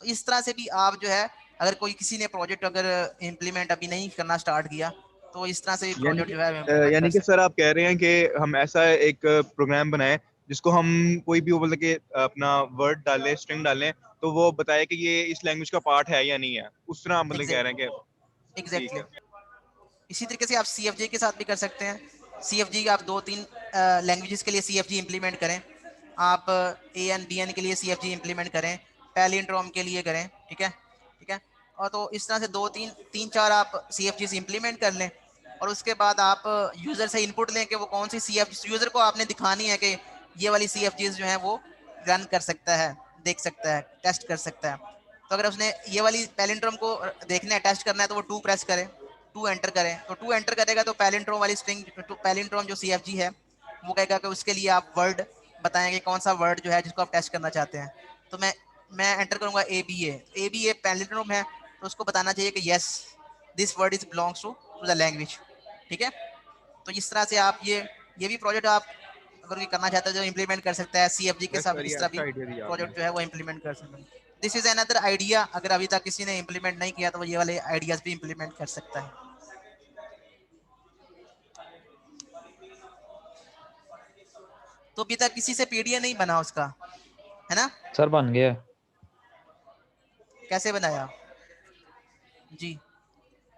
तो इस तरह से भी आप जो है, अगर कोई किसी ने प्रोजेक्ट अगर इम्प्लीमेंट अभी नहीं करना स्टार्ट किया, तो इस तरह से भी प्रोजेक्ट जो है इम्प्लीमेंट कर यानी कि सकते सर आप कह रहे हैं कि हम ऐसा एक प्रोग्राम बनाएं जिसको हम कोई भी मतलब कि अपना वर्ड डालें, स्ट्रिंग डालें, तो वो बताए कि ये इस लैंग्वेज का पार्ट है या नहीं है, उस तरह आप मतलब कह रहे हैं कि ठीक एग्जैक्टली। है। इसी तरीके से आप CFG के साथ भी कर सकते हैं। CFG आप 2-3 लैंग्वेजेस के लिए CFG इम्प्लीमेंट करें, आप ANBN के लिए CFG इम्प्लीमेंट करें, पैलिंड्रोम के लिए करें, ठीक है, ठीक है। और तो इस तरह से 2-3-4 आप CFGs इम्प्लीमेंट कर लें, और उसके बाद आप यूज़र से इनपुट लें कि वो कौन सी CFG, यूज़र को आपने दिखानी है कि ये वाली CFGs जो हैं वो रन कर सकता है, देख सकता है, टेस्ट कर सकता है। तो अगर उसने ये वाली पैलिंड्रोम को देखना है, टेस्ट करना है, तो वो 2 प्रेस करें, 2 एंटर करें, तो 2 एंटर करेगा तो पैलिंड्रोम वाली स्ट्रिंग, पैलिंड्रोम जो CFG है वो कहेगा कि उसके लिए आप वर्ड बताएंगे कौन सा वर्ड जो है जिसको आप टेस्ट करना चाहते हैं। तो मैं एंटर करूंगा ABA पैलिंड्रोम है, तो उसको बताना चाहिए कि yes this word is belongs to the language, ठीक है। तो इस तरह से आप ये भी प्रोजेक्ट आप अगर कोई करना चाहते हो जो इम्प्लीमेंट कर सकता है CFG के यस साथ, सर, ये इस तरह भी अच्छा आइडिया दिया आपने। प्रोजेक्ट जो है वो इम्प्लीमेंट कर सकते हैं। दिस इज अनदर आइडिया, अगर अभी तक किसी ने इम्प्लीमेंट नहीं किया तो वो ये वाले आइडियाज भी इम्प्लीमेंट कर सकता है। तो अभी तक किसी से पीडीए नहीं बना उसका, है ना? सर बन गया। कैसे बनाया जी?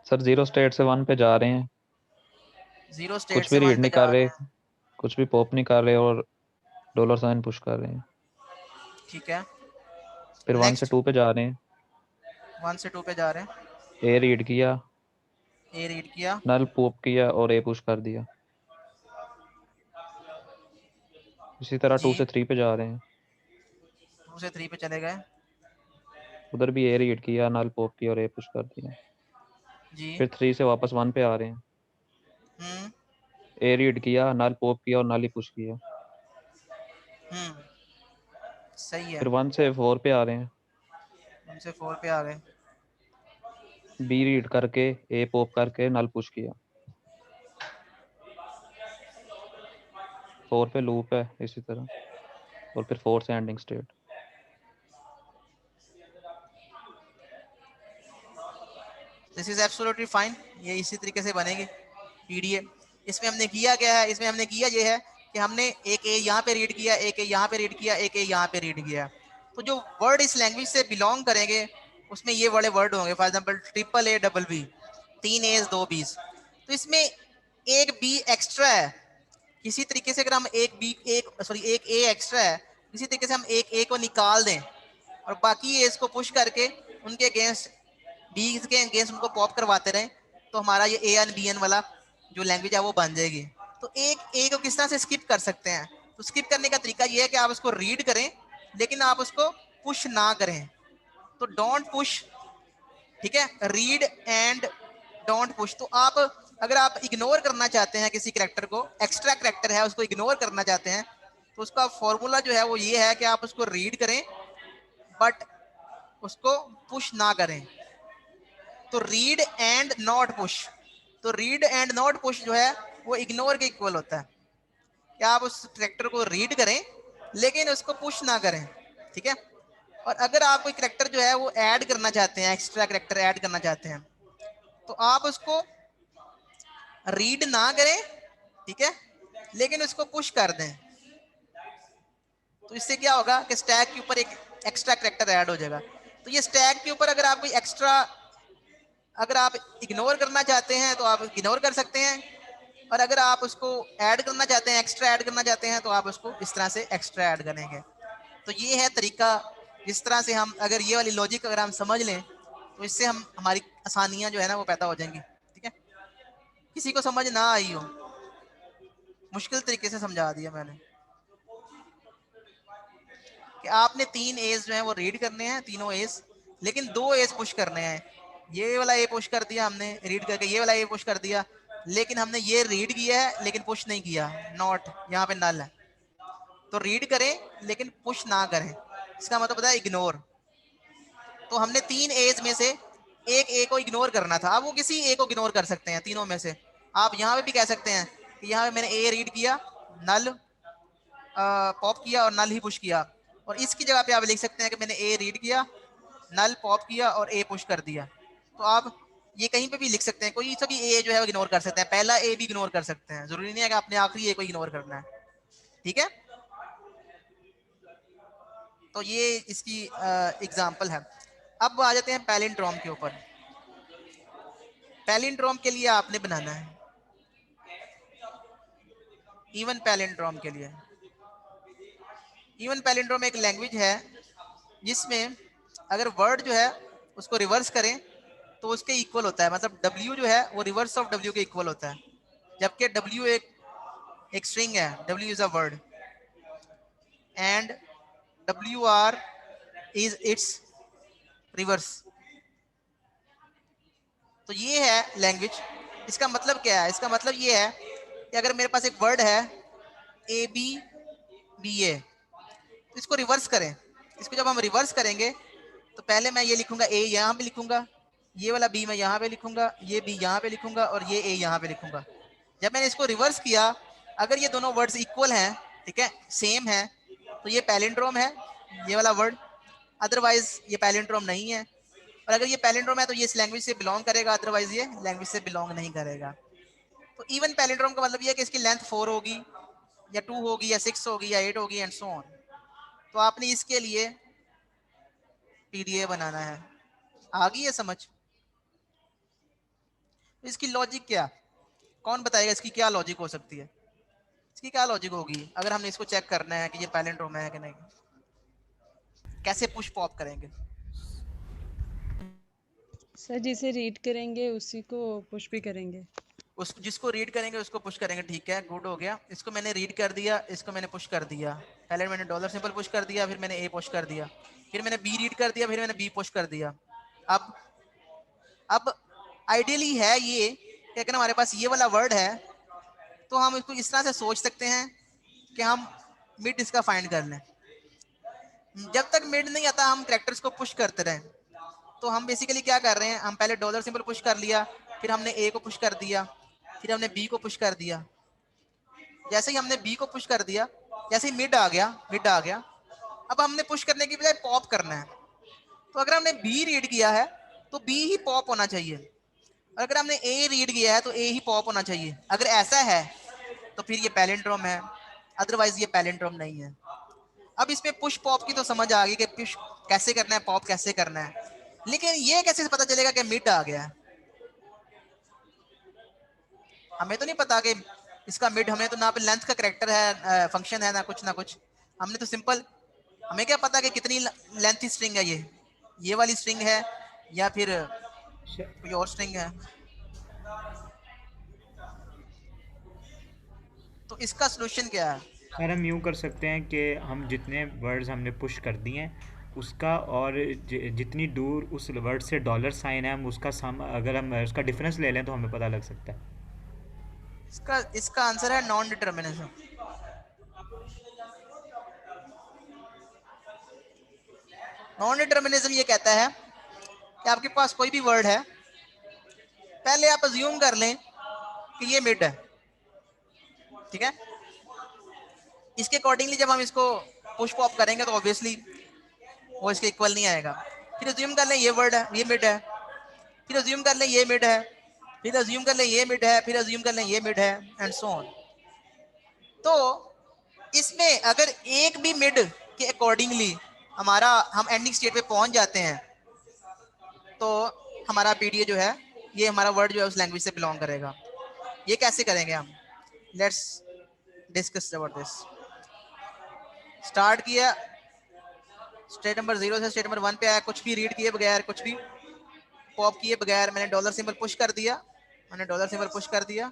सर 0 स्टेट से 1 पे जा रहे हैं, 0 स्टेट कुछ भी से 1 रीड पे नहीं जा कर रहे रहे, हैं, कुछ भी पॉप नहीं कर रहे, और $साइन पुश कर रहे हैं। ठीक है। फिर 1 से नेक्स्ट 2 पे जा रहे हैं, 1 से 2 पे जा रहे हैं, ए रीड किया, ए रीड किया, नल पॉप किया और ए पुश कर दिया। इसी तरह 2 जी से 3 पे जा रहे हैं, 2 से 3 पे चले गए, उधर भी ए रीड किया, नल पॉप किया और ए पुश कर दिया। जी फिर 3 से वापस 1 पे आ रहे हैं, हम्म ए रीड किया, नल पॉप किया और नल ही पुश किया। सही है। फिर 1 से 4 पे आ रहे हैं, 1 से 4 पे आ गए, बी रीड करके ए पॉप करके नल पुश किया। 4 पे लूप है इसी तरह, और फिर 4 से ending state. This is absolutely fine, ये इसी तरीके से बनेगी पीडीए। इसमें हमने किया क्या है, इसमें हमने किया ये है कि हमने एक ए यहाँ पे रीड किया, एक ए यहाँ पे रीड किया, एक ए यहाँ पे रीड किया। तो जो वर्ड इस लैंग्वेज से बिलोंग करेंगे उसमें ये वाले वर्ड होंगे, for example AAABB, 3 A's 2 B's। तो इसमें एक बी एक्स्ट्रा है, किसी तरीके से अगर हम एक ए एक्स्ट्रा है, इसी तरीके से हम एक ए को निकाल दें और बाकी एज को पुश करके उनके अगेंस्ट बी के अगेंस्ट उनको पॉप करवाते रहें, तो हमारा ये ANBN वाला जो लैंग्वेज है वो बन जाएगी। तो एक ए को किस तरह से स्किप कर सकते हैं, तो स्किप करने का तरीका ये है कि आप उसको रीड करें लेकिन आप उसको पुश ना करें। तो डोंट पुश, ठीक है, रीड एंड डोंट पुश। तो आप अगर आप इग्नोर करना चाहते हैं किसी कैरेक्टर को, एक्स्ट्रा कैरेक्टर है उसको इग्नोर करना चाहते हैं, तो उसका फॉर्मूला जो है वो ये है कि आप उसको रीड करें बट उसको पुश ना करें, तो रीड एंड नॉट पुश, तो रीड एंड नॉट पुश जो है वो इग्नोर के इक्वल होता है कि आप उस कैरेक्टर को रीड करें लेकिन उसको पुश ना करें, ठीक है। और अगर आप कोई कैरेक्टर जो है वो ऐड करना चाहते हैं, एक्स्ट्रा कैरेक्टर ऐड करना चाहते हैं, तो आप उसको रीड ना करें, ठीक है, लेकिन उसको पुश कर दें। तो इससे क्या होगा कि स्टैक के ऊपर एक एक्स्ट्रा कैरेक्टर ऐड हो जाएगा। तो ये स्टैक के ऊपर अगर आप कोई एक्स्ट्रा, अगर आप इग्नोर करना चाहते हैं तो आप इग्नोर कर सकते हैं, और अगर आप उसको ऐड करना चाहते हैं, एक्स्ट्रा ऐड करना चाहते हैं, तो आप उसको इस तरह से एक्स्ट्रा ऐड करेंगे। तो ये है तरीका जिस तरह से हम, अगर ये वाली लॉजिक अगर हम समझ लें तो इससे हम हमारी आसानियां जो है ना वो पैदा हो जाएंगी, ठीक है। किसी को समझ ना आई हो, मुश्किल तरीके से समझा दिया मैंने कि आपने 3 एज जो है वो रीड करने हैं, तीनों एज, लेकिन 2 एज पुश करने हैं। ये वाला ए पुश कर दिया हमने रीड करके, ये वाला ए पुश कर दिया, लेकिन हमने ये रीड किया है लेकिन पुश नहीं किया, नॉट, यहाँ पे नल है। तो रीड करें लेकिन पुश ना करें, इसका मतलब होता है इग्नोर। तो हमने 3 एज में से एक ए को इग्नोर करना था, अब वो किसी ए को इग्नोर कर सकते हैं तीनों में से। आप यहाँ पे भी कह सकते हैं कि यहाँ पे मैंने ए रीड किया, नल पॉप किया और नल ही पुश किया, और इसकी जगह पे आप लिख सकते हैं कि मैंने ए रीड किया, नल पॉप किया और ए पुश कर दिया। तो आप ये कहीं पे भी लिख सकते हैं, कोई सभी ए जो है इग्नोर कर सकते हैं, पहला ए भी इग्नोर कर सकते हैं, जरूरी नहीं है कि आपने आखिरी ए को इग्नोर करना है, ठीक है। तो ये इसकी एग्जांपल है। अब आ जाते हैं पैलिंड्रोम के ऊपर। पैलिंड्रोम के लिए आपने बनाना है इवन पैलिंड्रोम के लिए। इवन पैलिंड्रोम एक लैंग्वेज है जिसमें अगर वर्ड जो है उसको रिवर्स करें तो उसके इक्वल होता है, मतलब W जो है वो रिवर्स ऑफ W के इक्वल होता है, जबकि W एक स्ट्रिंग है, W is a word and WR is it's reverse. तो ये है लैंग्वेज। इसका मतलब क्या है? इसका मतलब ये है कि अगर मेरे पास एक वर्ड है ABBA, तो इसको रिवर्स करें। इसको जब हम रिवर्स करेंगे तो पहले मैं ये लिखूंगा A यहाँ पे लिखूंगा, ये वाला B मैं यहाँ पे लिखूंगा, ये B यहाँ पे लिखूंगा और ये A यहाँ पे लिखूंगा। जब मैंने इसको रिवर्स किया, अगर ये दोनों वर्ड्स इक्वल हैं, ठीक है, सेम है, तो ये पैलिंड्रोम है ये वाला वर्ड, अदरवाइज ये पैलिंड्रोम नहीं है। और अगर ये पैलिंड्रोम है तो ये इस लैंग्वेज से बिलोंग करेगा, अदरवाइज ये लैंग्वेज से बिलोंग नहीं करेगा। तो इवन पैलिंड्रोम का मतलब ये है कि इसकी लेंथ 4 होगी या 2 होगी या 6 होगी या 8 होगी एंड सो ऑन। तो आपने इसके लिए PDA बनाना है। आ गई है समझ? इसकी लॉजिक क्या, कौन बताएगा इसकी क्या लॉजिक हो सकती है? इसकी क्या लॉजिक होगी अगर हमने इसको चेक करना है कि ये पैलिंड्रोम है कि नहीं? कैसे पुश पॉप करेंगे? सर जिसे रीड करेंगे उसी को पुश भी करेंगे। उस जिसको रीड करेंगे उसको पुश करेंगे, ठीक है, गुड हो गया। इसको मैंने रीड कर दिया, इसको मैंने पुश कर दिया। पहले मैंने डॉलर सिंबल पुश कर दिया, फिर मैंने ए पुश कर दिया, फिर मैंने बी रीड कर दिया, फिर मैंने बी पुश कर दिया। अब आइडियली है ये कि अगर हमारे पास ये वाला वर्ड है तो हम इसको इस तरह से सोच सकते हैं कि हम मिड इसका फाइंड कर लें। जब तक मिड नहीं आता हम कैरेक्टर्स को पुश करते रहें। तो हम बेसिकली क्या कर रहे हैं, हम पहले डॉलर सिंबल पुश कर लिया, फिर हमने ए को पुश कर दिया, फिर हमने बी को पुश कर दिया। जैसे ही हमने बी को पुश कर दिया, जैसे ही मिड आ गया, अब हमने पुश करने की बजाय पॉप करना है। तो अगर हमने बी रीड किया है तो बी ही पॉप होना चाहिए, और अगर हमने ए रीड किया है तो ए ही पॉप होना चाहिए। अगर ऐसा है तो फिर ये पैलिंड्रोम है, अदरवाइज ये पैलिंड्रोम नहीं है। अब इसमें पुश पॉप की तो समझ आ गई कि पुश कैसे करना है, पॉप कैसे करना है, लेकिन ये कैसे पता चलेगा कि मिड आ गया है? हमें तो नहीं पता कि इसका मिड, हमें तो ना पे लेंथ का कैरेक्टर है, फंक्शन है, ना कुछ। हमने तो सिंपल, हमें क्या पता कि कितनी लेंथ स्ट्रिंग है, ये वाली स्ट्रिंग है या फिर कोई और स्ट्रिंग है। तो इसका सॉल्यूशन क्या है? सर हम यूँ कर सकते हैं कि हम जितने वर्ड्स हमने पुश कर दिए हैं उसका, और जितनी दूर उस वर्ड से डॉलर साइन है, हम उसका अगर हम उसका डिफरेंस ले लें तो हमें पता लग सकता है। इसका आंसर है नॉन डिटरमिनिज्म। नॉन डिटरमिनिज्म ये कहता है कि आपके पास कोई भी वर्ड है, पहले आप अज्यूम कर लें कि ये मिड है, ठीक है। इसके अकॉर्डिंगली जब हम इसको पुश पॉप करेंगे तो ऑब्वियसली वो इसके इक्वल नहीं आएगा। फिर अज्यूम कर लें ये वर्ड है, ये मिड है, फिर अज्यूम कर लें ये मिड है, फिर अज्यूम कर लें ये मिड है, फिर अज्यूम कर लें ये मिड है, एंड सो ऑन। तो इसमें अगर एक भी मिड के अकॉर्डिंगली हमारा हम एंडिंग स्टेट पे पहुंच जाते हैं तो हमारा पीडीए जो है, ये हमारा वर्ड जो है उस लैंग्वेज से बिलोंग करेगा। ये कैसे करेंगे हम? Let's discuss about this. Start किया स्टेट नंबर 0 से स्टेट नंबर 1 पे आया, कुछ भी रीड किए बगैर, कुछ भी पॉप किए बगैर मैंने डॉलर सिंबल पुश कर दिया, मैंने डॉलर सिंबल पुश कर दिया।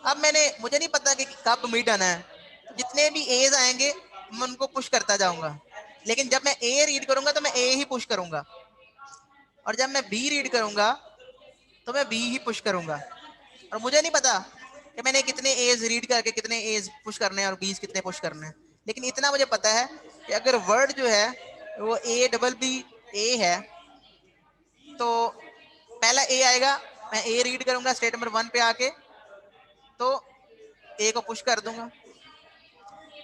अब मुझे नहीं पता कि कब मिड आना है, जितने भी एज आएंगे मैं उनको पुश करता जाऊंगा, लेकिन जब मैं ए रीड करूंगा तो मैं ए ही पुश करूंगा, और जब मैं बी रीड करूंगा तो मैं बी ही पुश करूंगा। और मुझे नहीं पता कि मैंने कितने एज रीड करके कितने एज पुश करने हैं और बीज कितने पुश करने हैं, लेकिन इतना मुझे पता है कि अगर वर्ड जो है वो ए डबल बी ए है तो पहला ए आएगा, मैं ए रीड करूंगा स्टेट नंबर 1 पे आके तो ए को पुश कर दूंगा,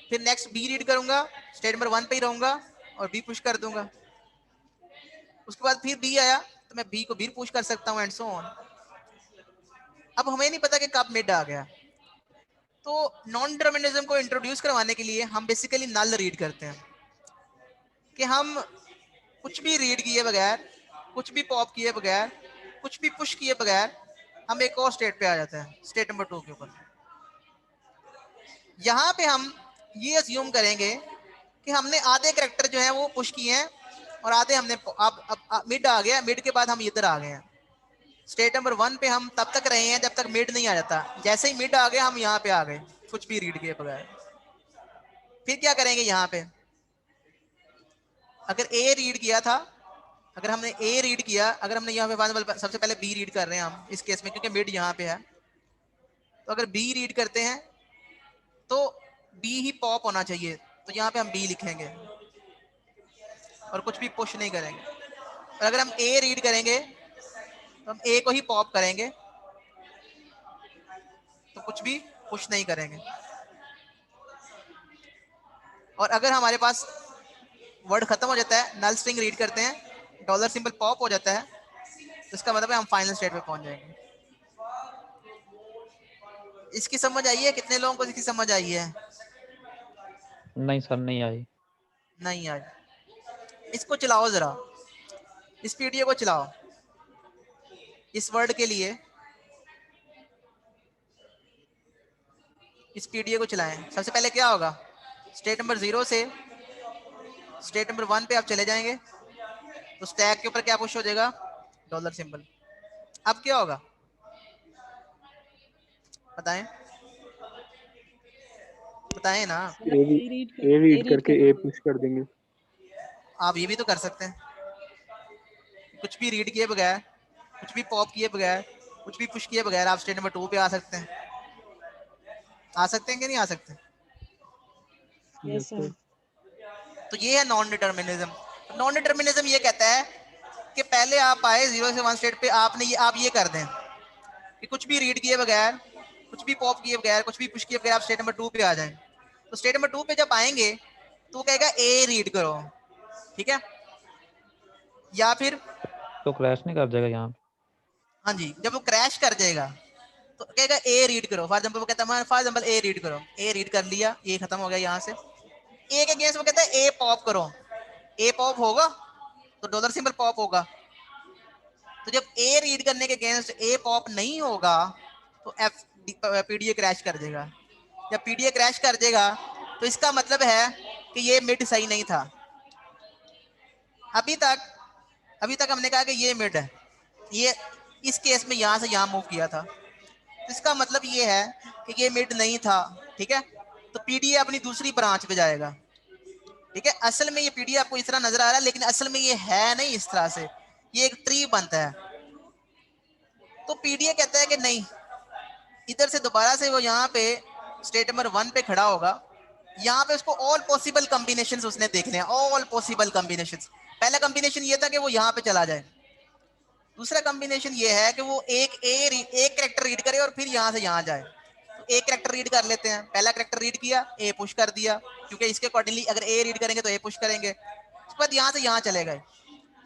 फिर नेक्स्ट बी रीड करूंगा, स्टेट नंबर 1 पे ही रहूंगा और बी पुश कर दूंगा। उसके बाद फिर बी आया तो मैं बी को भी पुश कर सकता हूँ, एंड सो ऑन। अब हमें नहीं पता कि कब मिड आ गया, तो नॉन डिटरमिनिज्म को इंट्रोड्यूस करवाने के लिए हम बेसिकली नल रीड करते हैं कि हम कुछ भी रीड किए बगैर, कुछ भी पॉप किए बगैर, कुछ भी पुश किए बगैर हम एक और स्टेट पे आ जाते हैं, स्टेट नंबर 2 के ऊपर। यहाँ पे हम ये अज्यूम करेंगे कि हमने आधे कैरेक्टर जो है वो पुश किए हैं और आधे हमने अब मिड आ गया, मिड के बाद हम इधर आ गए हैं। स्टेट नंबर 1 पे हम तब तक रहे हैं जब तक मिड नहीं आ जाता, जैसे ही मिड आ गया हम यहाँ पे आ गए कुछ भी रीड किए बगैर। फिर क्या करेंगे यहाँ पे? अगर ए रीड किया था, अगर हमने ए रीड किया, अगर हमने यहाँ पे सबसे पहले बी रीड कर रहे हैं हम इस केस में क्योंकि मिड यहाँ पे है, तो अगर बी रीड करते हैं तो बी ही पॉप होना चाहिए, तो यहाँ पे हम बी लिखेंगे और कुछ भी पुश नहीं करेंगे। और अगर हम ए रीड करेंगे तो हम ए को ही पॉप करेंगे, तो कुछ भी पुश नहीं करेंगे। और अगर हमारे पास वर्ड खत्म हो जाता है, नल स्ट्रिंग रीड करते हैं, डॉलर सिंबल पॉप हो जाता है, तो इसका मतलब है हम फाइनल स्टेट पे पहुंच जाएंगे। इसकी समझ आई है? कितने लोगों को इसकी समझ आई है? नहीं सर, नहीं आई। नहीं आई। इसको चलाओ जरा, इस पीडीए को चलाओ इस वर्ड के लिए, इस पीडीए को चलाएं। सबसे पहले क्या होगा? स्टेट नंबर 0 से स्टेट नंबर 1 पे आप चले जाएंगे तो स्टैक के ऊपर क्या पुश हो जाएगा? Dollar symbol. अब क्या होगा बताएं, बताएं ना। ए रीड करके ए पुश कर देंगे। आप ये भी तो कर सकते हैं, कुछ भी रीड किए बगैर, कुछ भी पॉप किए बगैर, कुछ भी पुश किए बगैर आप स्टेट नंबर 2 पे आ सकते हैं। आ सकते हैं कि नहीं आ सकते? Yes sir. तो ये है नॉन डिटरमिनिज्म। नॉन डिटरमिनिज्म ये कहता है कि पहले आप आए 0 से 1 स्टेट पे, आप ये कर दें कि कुछ भी रीड किए बगैर, कुछ भी पॉप किए बगैर, कुछ भी पुश किए बगैर आप स्टेट नंबर 2 पे आ जाएं। तो स्टेट नंबर 2 पे जब आएंगे तो कहेगा ए रीड करो, ठीक है? या फिर तो क्रैश नहीं कर जाएगा यहाँ पे? हाँ जी, जब वो क्रैश कर जाएगा तो कहेगा ए रीड करो। फॉर एग्जांपल वो कहता है फॉर एग्जांपल ए रीड करो, ए रीड कर लिया, ए खत्म हो गया यहाँ से। ए के अगेंस्ट वो कहता है ए पॉप करो, ए पॉप होगा तो डॉलर सिंबल पॉप होगा। तो जब ए रीड करने के अगेंस्ट ए पॉप नहीं होगा तो एफ पीडीए क्रैश कर देगा। जब पीडीए क्रैश कर देगा तो इसका मतलब है कि ये मिड सही नहीं था। अभी तक हमने कहा कि ये मिड है, ये इस केस में यहाँ से यहाँ मूव किया था, तो इसका मतलब ये है कि ये मिड नहीं था, ठीक है? तो पीडीए अपनी दूसरी ब्रांच पे जाएगा, ठीक है? असल में ये पीडीए आपको इस तरह नजर आ रहा है, लेकिन असल में ये है नहीं इस तरह से, ये एक ट्री बनता है। तो पीडीए कहता है कि नहीं, इधर से दोबारा से वो यहाँ पे स्टेट नंबर 1 पे खड़ा होगा, यहाँ पे उसको ऑल पॉसिबल कॉम्बिनेशंस उसने देखने हैं, ऑल पॉसिबल कॉम्बिनेशंस। पहला कॉम्बिनेशन ये था कि वो यहाँ पे चला जाए, दूसरा कॉम्बिनेशन ये है कि वो एक कैरेक्टर रीड करे और फिर यहाँ से यहाँ जाए। तो एक कैरेक्टर रीड कर लेते हैं, पहला कैरेक्टर रीड किया, ए पुश कर दिया, क्योंकि इसके अकॉर्डिंगली अगर ए रीड करेंगे तो ए पुश करेंगे। उसके बाद यहाँ से यहाँ चले गए,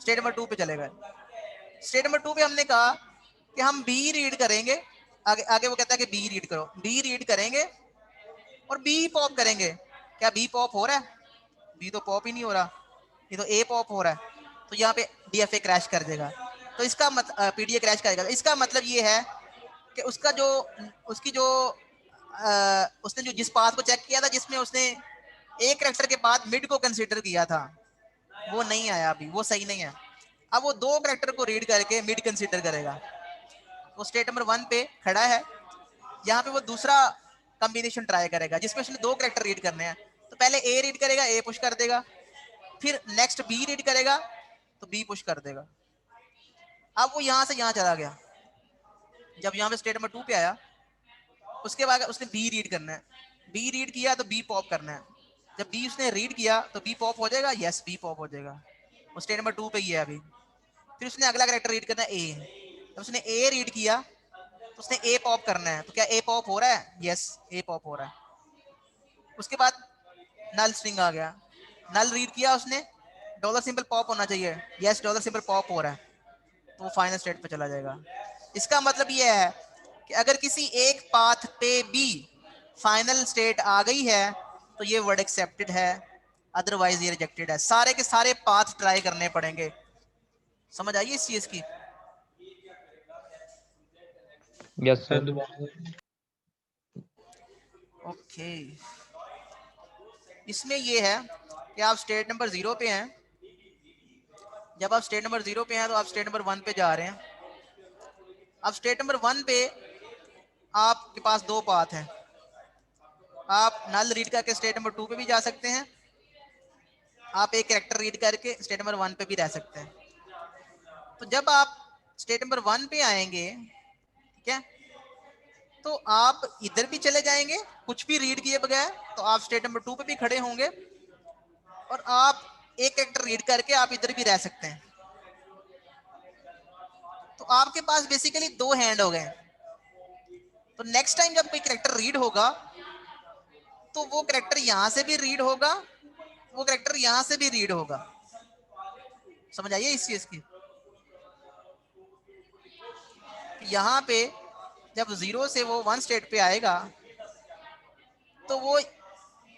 स्टेट नंबर 2 पे चले गए। स्टेट नंबर 2 पे हमने कहा कि हम बी रीड करेंगे, आगे आगे वो कहता है कि बी रीड करो, बी रीड करेंगे और बी पॉप करेंगे। क्या बी पॉप हो रहा है? बी तो पॉप ही नहीं हो रहा, ये तो ए पॉप हो रहा है। तो यहाँ पे डीएफए क्रैश कर देगा, तो इसका पीडीए क्रैश करेगा। इसका मतलब ये है कि उसका जो उसकी जो उसने जो जिस पाथ को चेक किया था जिसमें उसने एक कैरेक्टर के बाद मिड को कंसीडर किया था, वो नहीं आया अभी, वो सही नहीं है। अब वो दो कैरेक्टर को रीड करके मिड कंसीडर करेगा। वो स्टेट नंबर 1 पे खड़ा है, यहाँ पे वो दूसरा कॉम्बिनेशन ट्राई करेगा जिसमें उसने दो कैरेक्टर रीड करने हैं। तो पहले ए रीड करेगा, ए पुश कर देगा, फिर नेक्स्ट बी रीड करेगा तो बी पुश कर देगा। अब वो यहाँ से यहाँ चला गया, जब यहाँ पे स्टेट नंबर 2 पे आया उसके बाद उसने बी रीड करना है, बी रीड किया तो बी पॉप करना है। जब बी उसने रीड किया तो बी पॉप हो जाएगा, यस बी पॉप हो जाएगा, वो स्टेट नंबर 2 पे ही है अभी। फिर उसने अगला कैरेक्टर रीड करना है ए, जब उसने ए रीड किया तो उसने ए पॉप करना है। तो क्या ए पॉप हो रहा है? यस ए पॉप हो रहा है। उसके बाद नल स्ट्रिंग आ गया, नल रीड किया उसने, डॉलर सिंबल पॉप होना चाहिए, यस डॉलर सिंबल पॉप हो रहा है, तो वो फाइनल स्टेट पे चला जाएगा। इसका मतलब ये है कि अगर किसी एक पाथ पे भी फाइनल स्टेट आ गई है तो ये वर्ड एक्सेप्टेड है, अदरवाइज ये रिजेक्टेड है। सारे के सारे पाथ ट्राई करने पड़ेंगे। समझ आइए इस चीज की? Yes sir. ओके, इसमें ये है कि आप स्टेट नंबर 0 पे हैं। जब आप स्टेट नंबर 0 पे हैं तो आप स्टेट नंबर 1 पे जा रहे हैं। अब स्टेट नंबर 1 पे आपके पास दो पाथ हैं, आप नल रीड करके स्टेट नंबर 2 पे भी जा सकते हैं, आप एक कैरेक्टर रीड करके स्टेट नंबर 1 पे भी रह सकते हैं। तो जब आप स्टेट नंबर 1 पे आएंगे, ठीक है, तो आप इधर भी चले जाएंगे कुछ भी रीड किए बगैर, तो आप स्टेट नंबर 2 पे भी खड़े होंगे और आप एक कैरेक्टर रीड करके आप इधर भी रह सकते हैं। तो आपके पास बेसिकली दो हैंड हो गए। तो नेक्स्ट टाइम जब कोई कैरेक्टर रीड होगा तो वो कैरेक्टर यहां से भी रीड होगा, वो कैरेक्टर यहां से भी रीड होगा। समझ आइए इस चीज की? यहाँ पे जब 0 से वो 1 स्टेट पे आएगा तो वो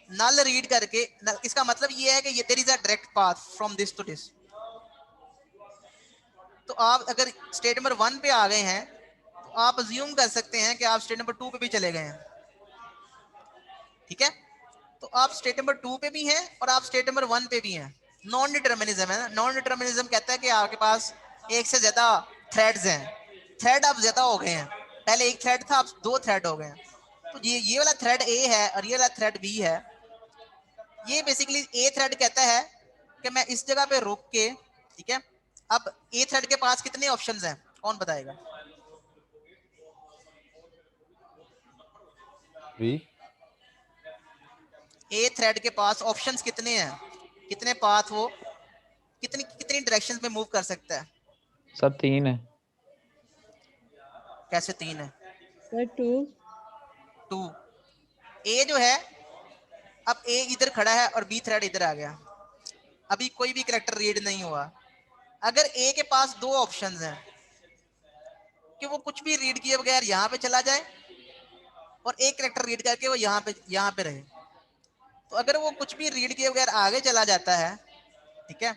नल रीड करके इसका मतलब ये है कि ये there is a direct path from this to this. तो आप अगर स्टेट नंबर 1 पे आ गए हैं तो आप अज्यूम कर सकते हैं कि आप स्टेट नंबर 2 पे भी चले गए हैं, ठीक है? तो आप स्टेट नंबर 2 पे भी हैं और आप स्टेट नंबर 1 पे भी हैं। नॉन डिटर्मिनिज्म है ना। नॉन डिटर्मिनिज्म कहता है कि आपके पास एक से ज्यादा थ्रेड्स हैं, थ्रेड आप ज्यादा हो गए हैं, पहले एक थ्रेड था, अब दो थ्रेड हो गए हैं। तो ये वाला थ्रेड ए है और ये वाला थ्रेड बी है। ये बेसिकली ए थ्रेड कहता है कि मैं इस जगह पे रुक के, ठीक है, अब ए थ्रेड के पास कितने ऑप्शंस हैं कौन बताएगा? ए थ्रेड के पास ऑप्शंस कितने हैं, कितने पाथ वो कितनी कितनी डायरेक्शंस में मूव कर सकता है? सर 3 है। कैसे 3 है? सर 2 ए जो है, अब ए इधर खड़ा है और बी थ्रेड इधर आ गया, अभी कोई भी कैरेक्टर रीड नहीं हुआ। अगर ए के पास दो ऑप्शंस हैं कि वो कुछ भी रीड किए बगैर यहाँ पे चला जाए और एक कैरेक्टर रीड करके वो यहाँ पे रहे, तो अगर वो कुछ भी रीड किए बगैर आगे चला जाता है, ठीक है,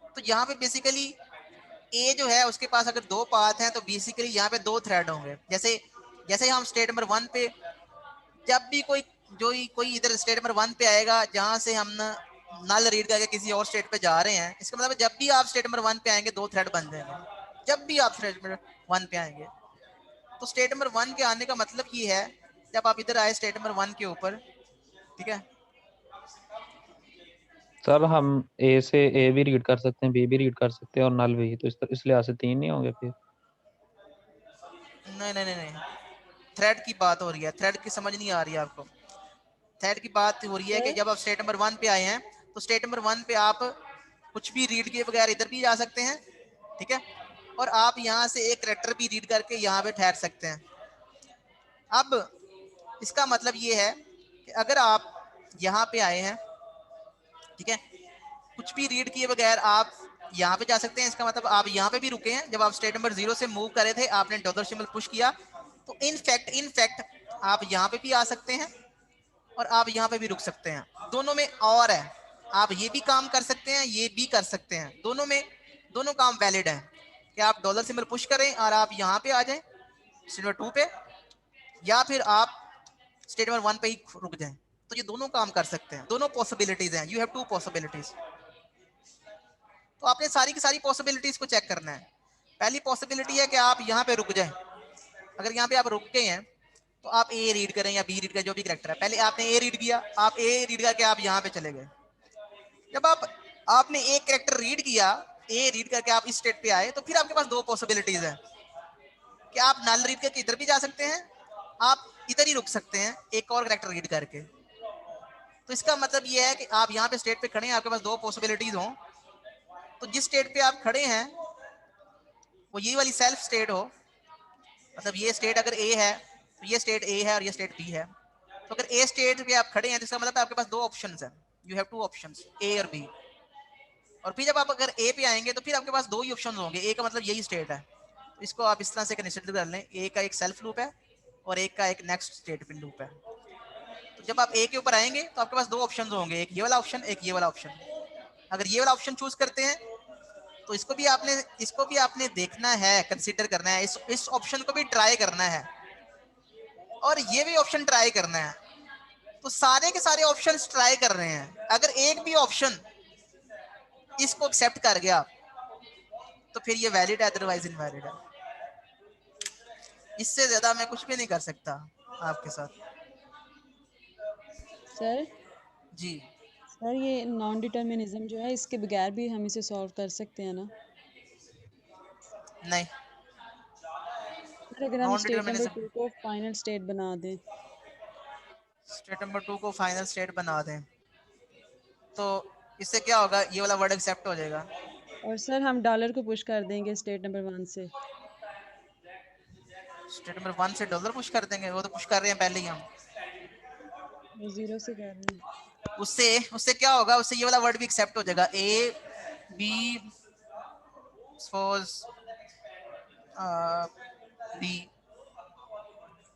तो यहाँ पे बेसिकली ए जो है उसके पास अगर दो पाथ हैं तो बेसिकली यहाँ पे दो थ्रेड होंगे। जैसे हम स्टेट नंबर 1 पे जब भी कोई इधर स्टेट नंबर 1 पे आएगा जहां से हम नल रीड करके किसी और स्टेट पे जा रहे हैं, इसका मतलब जब भी आप स्टेट नंबर 1 पे आएंगे दो थ्रेड बन जाएंगे। जब भी आप स्टेट नंबर 1 पे आएंगे तो स्टेट नंबर 1 के आने का मतलब ये है जब आप इधर आए स्टेट नंबर 1 के ऊपर, ठीक है। सर हम ए से ए भी रीड कर सकते हैं, बी भी रीड कर सकते हैं और नल भी, तो इसलिए आज से 3 नहीं होंगे फिर? नहीं, थ्रेड की बात हो रही है, थ्रेड की समझ नहीं आ रही है आपको। थ्रेड की बात हो रही है कि जब आप स्टेट नंबर 1 पे आए हैं तो स्टेट नंबर 1 पे आप कुछ भी रीड किए बगैर इधर भी जा सकते हैं, ठीक है, और आप यहाँ से एक कैरेक्टर भी रीड करके यहाँ पे ठहर सकते हैं। अब इसका मतलब ये है कि अगर आप यहाँ पे आए हैं, ठीक है, कुछ भी रीड किए बगैर आप यहाँ पे जा सकते हैं। इसका मतलब आप यहाँ पे भी रुके हैं। जब आप स्टेट नंबर 0 से मूव करे थे, आपने डॉलर सिंबल पुश किया, तो इनफैक्ट आप यहाँ पे भी आ सकते हैं और आप यहाँ पे भी रुक सकते हैं। दोनों में और है, आप ये भी काम कर सकते हैं, ये भी कर सकते हैं। दोनों में दोनों काम वैलिड है कि आप डॉलर सिंबल पुश करें और आप यहाँ पे आ जाएं स्टेट नंबर 2 पे, या फिर आप स्टेट नंबर 1 पे ही रुक जाएं। तो ये दोनों काम कर सकते हैं, दोनों पॉसिबिलिटीज हैं। You have 2 possibilities. तो आपने सारी की सारी पॉसिबिलिटीज को चेक करना है। पहली पॉसिबिलिटी है कि आप यहाँ पे रुक जाएं। अगर यहाँ पे आप रुक गए हैं तो आप ए रीड करें या बी रीड करें, जो भी कैरेक्टर है। पहले आपने ए रीड किया, आप ए रीड करके आप यहाँ पे चले गए। जब आपने एक कैरेक्टर रीड किया, ए रीड करके आप इस स्टेट पे आए, तो फिर आपके पास 2 पॉसिबिलिटीज है कि आप नल रीड करके इधर भी जा सकते हैं, आप इधर ही रुक सकते हैं एक और कैरेक्टर रीड करके। तो इसका मतलब ये है कि आप यहाँ पे स्टेट पे खड़े हैं, आपके पास 2 पॉसिबिलिटीज हों, तो जिस स्टेट पे आप खड़े हैं वो ये वाली सेल्फ स्टेट हो, मतलब ये स्टेट अगर ए है तो ये स्टेट ए है और ये स्टेट बी है। तो अगर ए स्टेट पे आप खड़े हैं तो इसका मतलब आपके पास 2 ऑप्शंस हैं। यू हैव 2 ऑप्शंस, ए और बी। और फिर जब आप अगर ए पे आएंगे तो फिर आपके पास 2 ही ऑप्शन होंगे। ए का मतलब यही स्टेट है, तो इसको आप इस तरह से कंसीडर कर लें, ए का एक सेल्फ लूप है और एक का एक नेक्स्ट स्टेट पे लूप है। तो जब आप ए के ऊपर आएंगे तो आपके पास 2 ऑप्शन होंगे, एक ये वाला ऑप्शन, एक ये वाला ऑप्शन। अगर ये वाला ऑप्शन चूज करते हैं तो इसको भी आपने देखना है, कंसीडर करना है, इस ऑप्शन को भी ट्राई करना है और ये भी ऑप्शन ट्राई करना है। तो सारे के सारे ऑप्शंस ट्राई कर रहे हैं। अगर एक भी ऑप्शन इसको एक्सेप्ट कर गया तो फिर ये वैलिड है, अदरवाइज इनवैलिड है। इससे ज्यादा मैं कुछ भी नहीं कर सकता आपके साथ। सर जी सर, ये नॉन डिटर्मिनिज्म जो है, इसके बगैर भी हम इसे सॉल्व कर सकते हैं ना? नहीं, सर अगर हम नॉन स्टेट नंबर डिटर्मिनिज्म 2 को फाइनल स्टेट बना दें, स्टेट नंबर 2 को फाइनल स्टेट बना दें तो इससे क्या होगा, ये वाला वर्ड एक्सेप्ट हो जाएगा। और सर हम डॉलर को पुश कर देंगे स्टेट नंबर 1 से। स्टेट नंबर 1 से डॉलर पुश कर देंगे, वो तो पुश कर रहे हैं पहले ही हम। वो 0 से कर रहे हैं। उससे क्या होगा, उससे ये वाला वर्ड भी एक्सेप्ट हो जाएगा। ए बी सपोज बी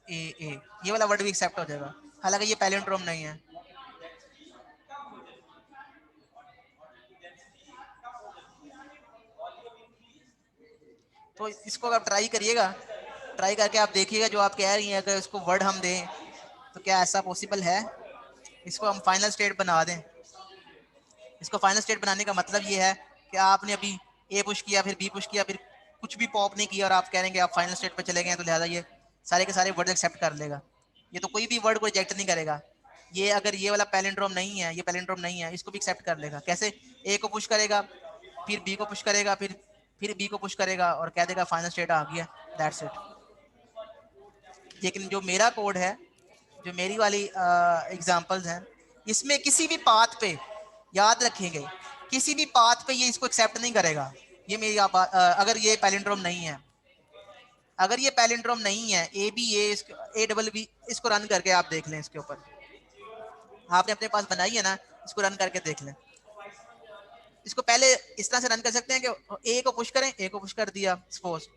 ए ए, ये वाला वर्ड भी एक्सेप्ट हो जाएगा, हालांकि ये पैलिंड्रोम नहीं है। तो इसको आप ट्राई करिएगा, ट्राई करके आप देखिएगा जो आप कह रही हैं, अगर इसको वर्ड हम दें तो क्या ऐसा पॉसिबल है। इसको हम फाइनल स्टेट बना दें। इसको फाइनल स्टेट बनाने का मतलब ये है कि आपने अभी ए पुश किया, फिर बी पुश किया, फिर कुछ भी पॉप नहीं किया और आप कह रहे हैं कि आप फाइनल स्टेट पे चले गए, तो लिहाजा ये सारे के सारे वर्ड एक्सेप्ट कर लेगा। ये तो कोई भी वर्ड को रिजेक्ट नहीं करेगा। ये अगर ये वाला पैलिंड्रोम नहीं है, ये पैलिंड्रोम नहीं है, इसको भी एक्सेप्ट कर लेगा। कैसे? ए को पुश करेगा, फिर बी को पुश करेगा, फिर बी को पुश करेगा और कह देगा फाइनल स्टेट आ गया, दैट्स इट। लेकिन जो मेरा कोड है, जो मेरी वाली एग्जांपल्स हैं, इसमें किसी भी पाथ पे, याद रखेंगे, किसी भी पाथ पे ये इसको एक्सेप्ट नहीं करेगा। ये मेरी अगर ये पैलिंड्रोम नहीं है, अगर ये पैलिंड्रोम नहीं है, a B a double b, इसको रन करके आप देख लें। इसके ऊपर आपने अपने पास बनाई है ना, इसको रन करके देख लें। इसको पहले इस तरह से रन कर सकते हैं कि ए को पुश करें, ए को पुश कर दिया सपोज,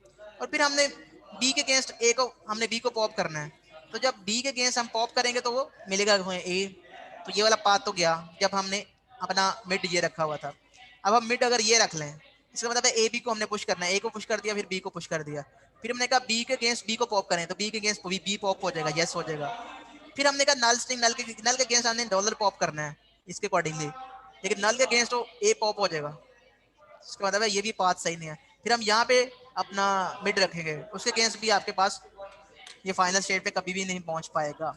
और फिर हमने बी के अगेंस्ट ए को, हमने बी को पॉप करना है। तो जब बी के अगेंस्ट हम पॉप करेंगे तो वो मिलेगा ए, तो ये वाला पाथ तो गया जब हमने अपना मिड ये रखा हुआ था। अब हम मिड अगर ये रख लें, इसका मतलब है ए बी को हमने पुश करना है, ए को पुश कर दिया, फिर बी को पुश कर दिया, फिर हमने कहा बी के अगेंस्ट बी को पॉप करें, तो बी के अगेंस्ट बी पॉप हो जाएगा, यस हो जाएगा। फिर हमने कहा नल स्ट्रिंग, नल के अगेंस्ट हमने डॉलर पॉप करना है इसके अकॉर्डिंगली, लेकिन नल के अगेंस्ट तो ए पॉप हो जाएगा। इसका मतलब है ये भी पाथ सही नहीं है। फिर हम यहाँ पे अपना मिड रखेंगे, उसके अगेंस्ट भी आपके पास ये फाइनल स्टेट पे कभी भी नहीं पहुंच पाएगा।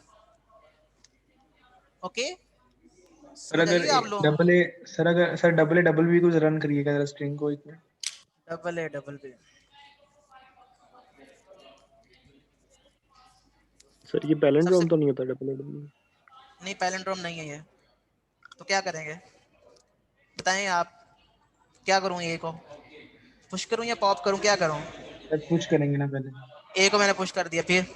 ओके सर अगर आप लोग डबल ए, सर अगर sir double a double b को रन करिएगा जरा स्ट्रिंग को एक minute. Double a double b, sir ये पैलिंड्रोम तो नहीं होता डबल ए डबल बी? नहीं, पैलिंड्रोम नहीं है ये। तो क्या करेंगे बताएं आप, क्या करूं? ए को पुश करूं या पॉप करूं, क्या करूं? सर पुश करेंगे ना पहले। ए को मैंने पुश कर दिया, फिर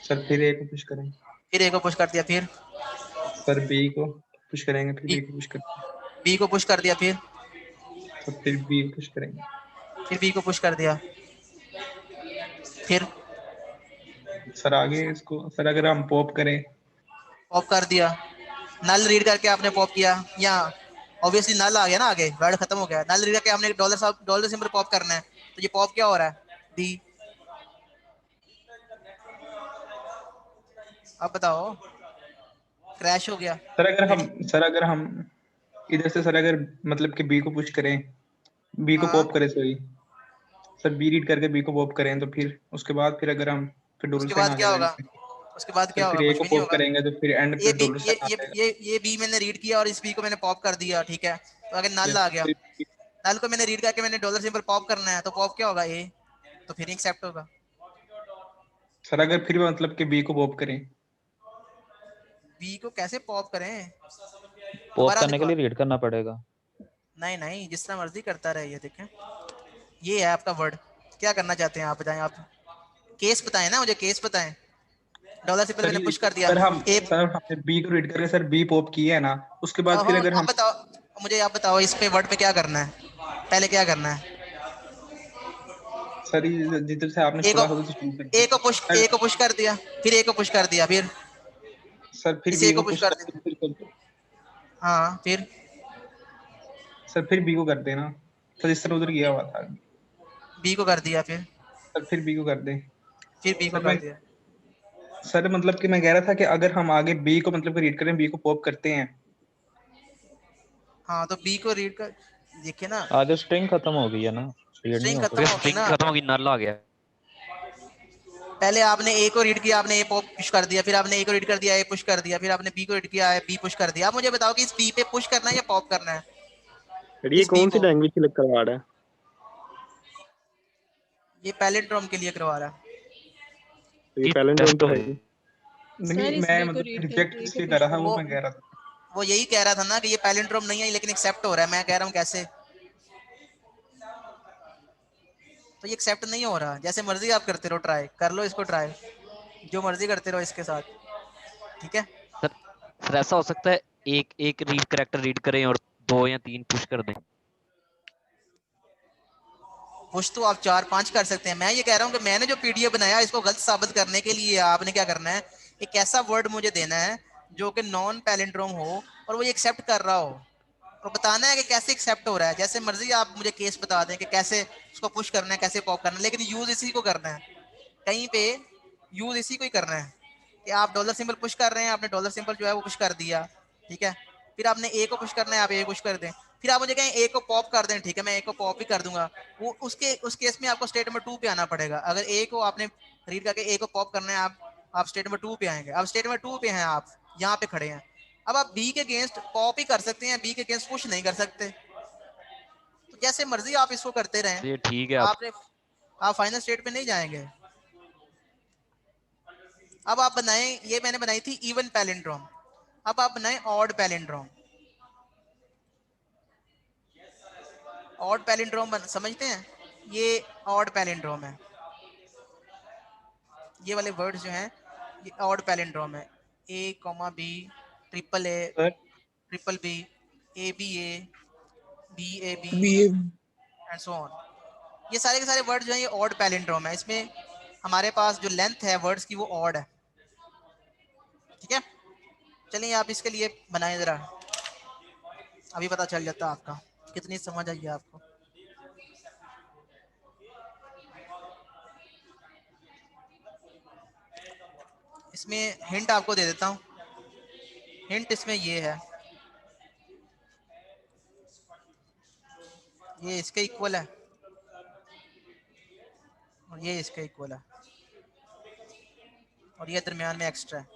सर फिर ए को पुश करेंगे। फिर ए को पुश कर दिया, फिर सर बी को पुश करेंगे, फिर बी बी को पुश करेंगे। बी को पुश कर दिया, फिर फिर बी को पुश करेंगे। फिर बी को पुश कर दिया, फिर सर आगे इसको सर अगर हम पॉप करें। पॉप कर दिया, नल रीड करके आपने पॉप किया, या ऑब्वियसली नल आ गया ना, आगे वर्ड खत्म हो गया। नल रीड करके हमने डॉलर सिंबल पॉप करना है, तो ये पॉप क्या हो रहा है? डी। अब बताओ, क्रैश हो गया। सर अगर हम इधर से सर अगर मतलब कि बी को पुश करें, बी को हाँ। पॉप करें, सॉरी सर बी रीड करके बी को पॉप करें, तो फिर उसके बाद फिर अगर हम फिर डॉलर उसके साइन बाद आ क्या जाएगा। होगा? उसके बाद क्या सर होगा? फिर ए कुछ को भी नहीं पॉप होगा। करेंगे तो फिर एंड ये पे बी डॉलर साइन आ जाएगा। ये बी मैंने रीड किया और इस बी को मैंने पॉप कर दिया, ठीक है। तो अगर नल आ गया, नल को मैंने रीड करके मैंने डॉलर सिंबल पॉप करना है, तो पॉप क्या होगा? ए। तो फिर एक्सेप्ट होगा। सर अगर फिर भी मतलब कि बी को पॉप करें। बी को कैसे पॉप करें? पॉप दोबारा करने के देखो। लिए रीड करना पड़ेगा। नहीं नहीं, जिस तरह मर्जी करता रहे। ये देखें, ये है आपका वर्ड। क्या करना चाहते हैं आप, बताएं। आप केस बताएं ना मुझे, केस बताएं। डॉलर सिंबल मैंने पुश कर दिया। ए सर हमने बी को रीड करके सर बी पॉप किया है ना, उसके बाद फिर अगर अब हम बताओ मुझे, आप बताओ इस पे वर्ड पे क्या करना है, पहले क्या करना है? सर जिधर से आपने ए को छोड़ा था उधर से शुरू करते ए को पुश हैं। ए को पुश कर दिया, फिर ए को पुश कर दिया, फिर सर फिर इस बी ए को को पुश पुश कर करते दिया। फिर हाँ, फिर सर फिर बी को कर देना। सर इस तरह उधर गया हुआ था। बी को कर दिया, सर फिर बी को कर दें। फिर बी को सर कर मैं दिया। सर मतलब कि मैं कह रहा था कि अगर हम आगे बी को मतलब कि रीड करें, बी को पॉप करते हैं। हाँ, तो बी को रीड कर, देखिए ना, आगे स्ट्रिंग खत्म हो गई है ना, रीड नहीं स्ट्रिंग हो खत्म अगर हो सकती। गई स्ट्रिंग ना। खत्म होगी, नल आ गया। पहले आपने ए को रीड किया, आपने ए पुश कर दिया, फिर आपने ए को रीड कर दिया, ए पुश कर दिया, फिर आपने बी को रीड किया, बी पुश कर दिया। आप मुझे बताओ कि इस बी पे पुश करना है या पॉप करना है? ये इस बी कौन सी को, लैंग्वेज की करवा रहा है? ये पैलिंड्रोम के लिए करवा रहा है। तो ये ये पैलिंड्रोम टेस्ट तो हो है रही ही। है। नहीं सर इस मैं बी को मतलब रीड रिजेक्ट करके ए को इसलिए कर पुश रहा था, वो करो। मैं कह रहा था। वो यही कह रहा था ना कि ये पैलिंड्रोम नहीं है, लेकिन एक्सेप्ट हो रहा है। मैं कह रहा हूँ कैसे? तो ये एक्सेप्ट नहीं हो रहा। जैसे मर्जी आप करते रहो, ट्राई कर लो इसको, ट्राई जो मर्जी करते रहो इसके साथ, ठीक है। सर सर ऐसा हो सकता है एक एक रीड करेक्टर रीड करें और 2 या 3 पुश कर दें। पुश तो आप 4-5 कर सकते हैं। मैं ये कह रहा हूँ कि मैंने जो पीडीएफ बनाया, इसको गलत साबित करने के लिए आपने क्या करना है, एक ऐसा वर्ड मुझे देना है जो कि नॉन पैलिंड्रोम हो और वो ये एक्सेप्ट कर रहा हो, और बताना है कि कैसे एक्सेप्ट हो रहा है। जैसे मर्जी आप मुझे केस बता दें कि कैसे उसको पुश करना है, कैसे पॉप करना है, लेकिन यूज इसी को करना है। कहीं पे यूज इसी को ही करना है कि आप डॉलर सिंबल पुश कर रहे हैं, आपने डॉलर सिंबल जो है वो पुश कर दिया, ठीक है। फिर आपने ए को पुश करना है, आप ए पुश कर दें। फिर आप मुझे कहें ए को पॉप कर दें, ठीक है, मैं ए को पॉप भी कर दूंगा। वो उस केस में आपको स्टेट नंबर 2 पे आना पड़ेगा। अगर ए को आपने रीड करके ए को पॉप करना है, आप स्टेट नंबर 2 पे आएंगे। अब स्टेट नंबर 2 पे हैं, आप यहाँ पे खड़े हैं। अब आप बी के अगेंस्ट पॉप ही कर सकते हैं, बी के अगेंस्ट पुश नहीं कर सकते। तो जैसे मर्जी आप इसको करते रहें, ये ठीक है। आपने आप फाइनल स्टेट पे नहीं जाएंगे। अब आप बनाएं, ये मैंने बनाई थी इवन पैलिंड्रोम। अब आप बनाएं ऑड पैलिंड्रोम। ऑड पैलिंड्रोम समझते हैं? ये ऑड पैलिंड्रोम है। ये वाले वर्ड्स जो हैं ये ऑड पैलिंड्रोम है। A comma B, triple A, sir triple B, A B A, B A B, B and so on. ये सारे के सारे वर्ड जो हैं ये ऑड पैलिंड्रोम है। इसमें हमारे पास जो लेंथ है वर्ड्स की वो ऑड है, ठीक है। चलिए आप इसके लिए बनाएं जरा, अभी पता चल जाता आपका कितनी समझ आई है आपको। इसमें हिंट आपको दे देता हूँ। हिंट इसमें ये है, ये इसके इक्वल है और ये इसके इक्वल है, और ये दरमियान में एक्स्ट्रा है।